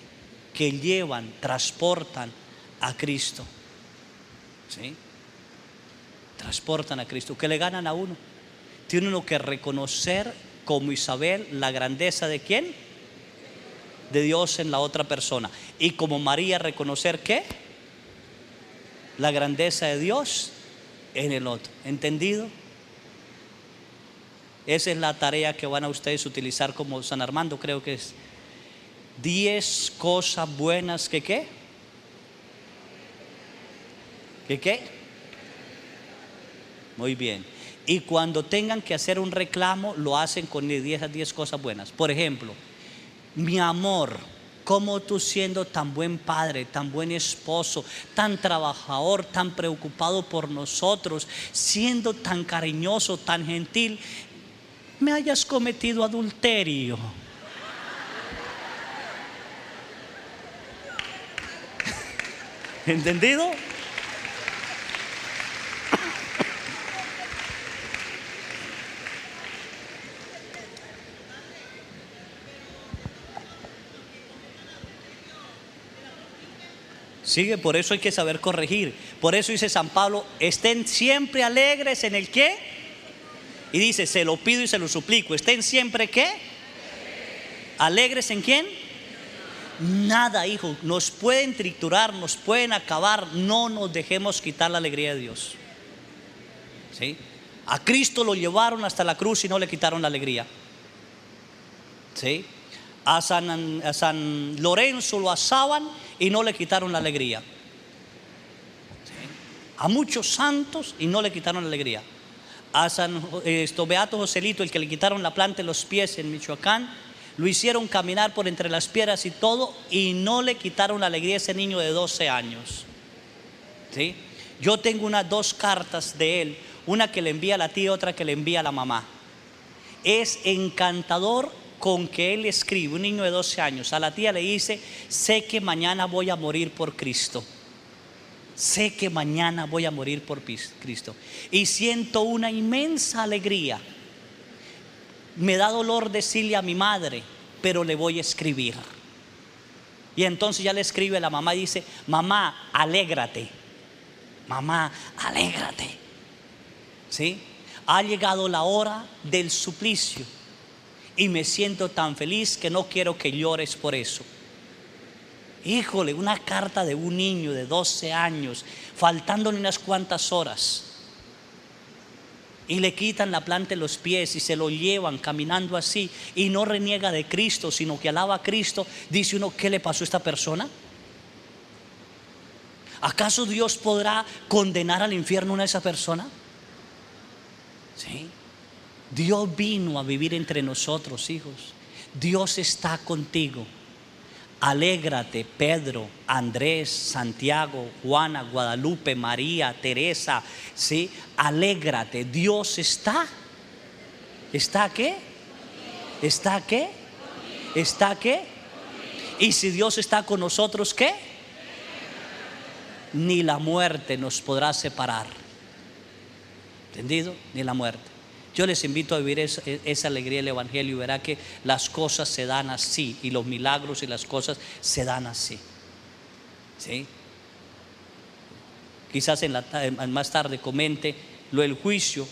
Que llevan, transportan a Cristo. ¿Sí? Transportan a Cristo. ¿Qué le ganan a uno? Tiene uno que reconocer, como Isabel, la grandeza de ¿quién? De Dios en la otra persona. Y como María, reconocer ¿qué? La grandeza de Dios en el otro. ¿Entendido? Esa es la tarea que van a ustedes utilizar como San Armando, creo que es 10 cosas buenas que ¿qué? ¿Que qué? Muy bien. Y cuando tengan que hacer un reclamo, lo hacen con 10 cosas buenas. Por ejemplo, mi amor, ¿cómo tú siendo tan buen padre, tan buen esposo, tan trabajador, tan preocupado por nosotros, siendo tan cariñoso, tan gentil, me hayas cometido adulterio? ¿Entendido? Sigue, por eso hay que saber corregir. Por eso dice San Pablo, estén siempre alegres en el qué. Y dice, se lo pido y se lo suplico, estén siempre qué. Alegres en quién. Nada, hijo, nos pueden triturar, nos pueden acabar, no nos dejemos quitar la alegría de Dios. ¿Sí? A Cristo lo llevaron hasta la cruz y no le quitaron la alegría. ¿Sí? A San Lorenzo lo asaban y no le quitaron la alegría. ¿Sí? A muchos santos y no le quitaron la alegría. A Beato Joselito, el que le quitaron la planta de los pies en Michoacán, lo hicieron caminar por entre las piedras y todo, y no le quitaron la alegría a ese niño de 12 años. ¿Sí? Yo tengo 2 cartas de él, una que le envía a la tía y otra que le envía a la mamá. Es encantador con que él escribe, un niño de 12 años. A la tía le dice, sé que mañana voy a morir por Cristo. Sé que mañana voy a morir por Cristo. Y siento una inmensa alegría. Me da dolor decirle a mi madre, pero le voy a escribir. Y entonces ya le escribe a la mamá y dice, mamá, alégrate. Mamá, alégrate. ¿Sí? Ha llegado la hora del suplicio. Y me siento tan feliz que no quiero que llores por eso. Híjole, una carta de un niño de 12 años, faltándole unas cuantas horas. Y le quitan la planta de los pies y se lo llevan caminando así. Y no reniega de Cristo, sino que alaba a Cristo. Dice uno, ¿qué le pasó a esta persona? ¿Acaso Dios podrá condenar al infierno a esa persona? ¿Sí? Dios vino a vivir entre nosotros, hijos. Dios está contigo. Alégrate, Pedro, Andrés, Santiago, Juana, Guadalupe, María, Teresa, ¿sí? Alégrate, Dios está. ¿Está qué? ¿Está qué? ¿Está qué? Y si Dios está con nosotros, ¿qué? Ni la muerte nos podrá separar. ¿Entendido? Ni la muerte. Yo les invito a vivir esa alegría del Evangelio y verá que las cosas se dan así, y los milagros y las cosas se dan así. ¿Sí? Quizás más tarde comente lo del juicio,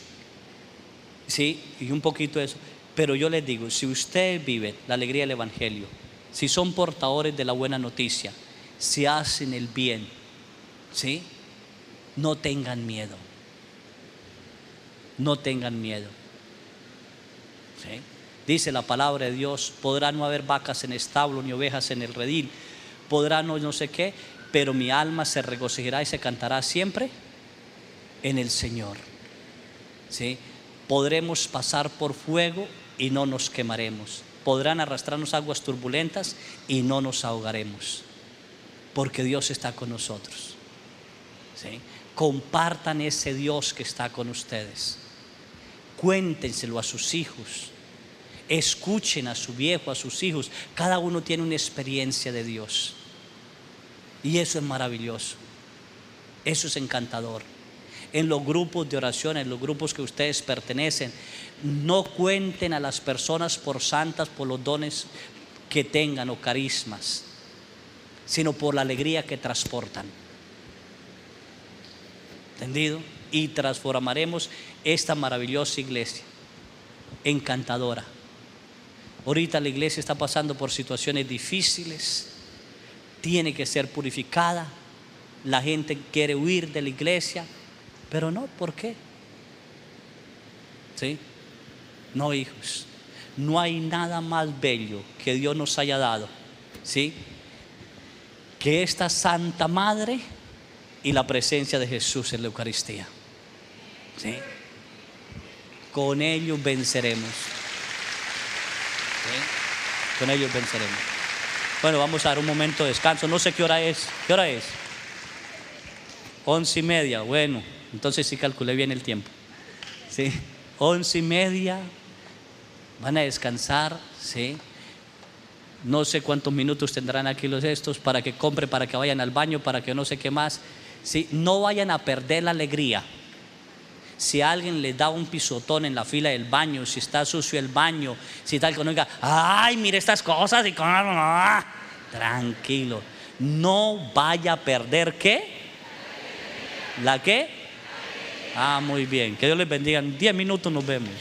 ¿sí? Y un poquito de eso. Pero yo les digo, si ustedes viven la alegría del Evangelio, si son portadores de la buena noticia, si hacen el bien, ¿sí? No tengan miedo. No tengan miedo. ¿Sí? Dice la palabra de Dios, podrá no haber vacas en establo ni ovejas en el redil, podrá no sé qué, pero mi alma se regocijará y se cantará siempre en el Señor. ¿Sí? Podremos pasar por fuego y no nos quemaremos. Podrán arrastrarnos aguas turbulentas y no nos ahogaremos, porque Dios está con nosotros. ¿Sí? Compartan ese Dios que está con ustedes. Cuéntenselo a sus hijos. Escuchen a su viejo, a sus hijos. Cada uno tiene una experiencia de Dios. Y eso es maravilloso. Eso es encantador. En los grupos de oración, en los grupos que ustedes pertenecen, no cuenten a las personas por santas, por los dones que tengan o carismas, sino por la alegría que transportan. ¿Entendido? Y transformaremos esta maravillosa iglesia, encantadora. Ahorita la iglesia está pasando por situaciones difíciles, tiene que ser purificada, la gente quiere huir de la iglesia, pero no, ¿por qué? ¿Sí? No, hijos, no hay nada más bello que Dios nos haya dado, ¿sí?, que esta Santa Madre y la presencia de Jesús en la Eucaristía. ¿Sí? Con ellos venceremos. ¿Sí? Con ellos venceremos. Bueno, vamos a dar un momento de descanso. No sé qué hora es. ¿Qué hora es? 11:30. Bueno, entonces sí calculé bien el tiempo. ¿Sí? 11:30. Van a descansar. ¿Sí? No sé cuántos minutos tendrán aquí los estos para que compren, para que vayan al baño, para que no sé qué más. ¿Sí? No vayan a perder la alegría. Si alguien les da un pisotón en la fila del baño, si está sucio el baño, si tal, que no diga, ay, mire estas cosas, y tranquilo, no vaya a perder, ¿qué? ¿La qué? Ah, muy bien, que Dios les bendiga. En 10 minutos nos vemos.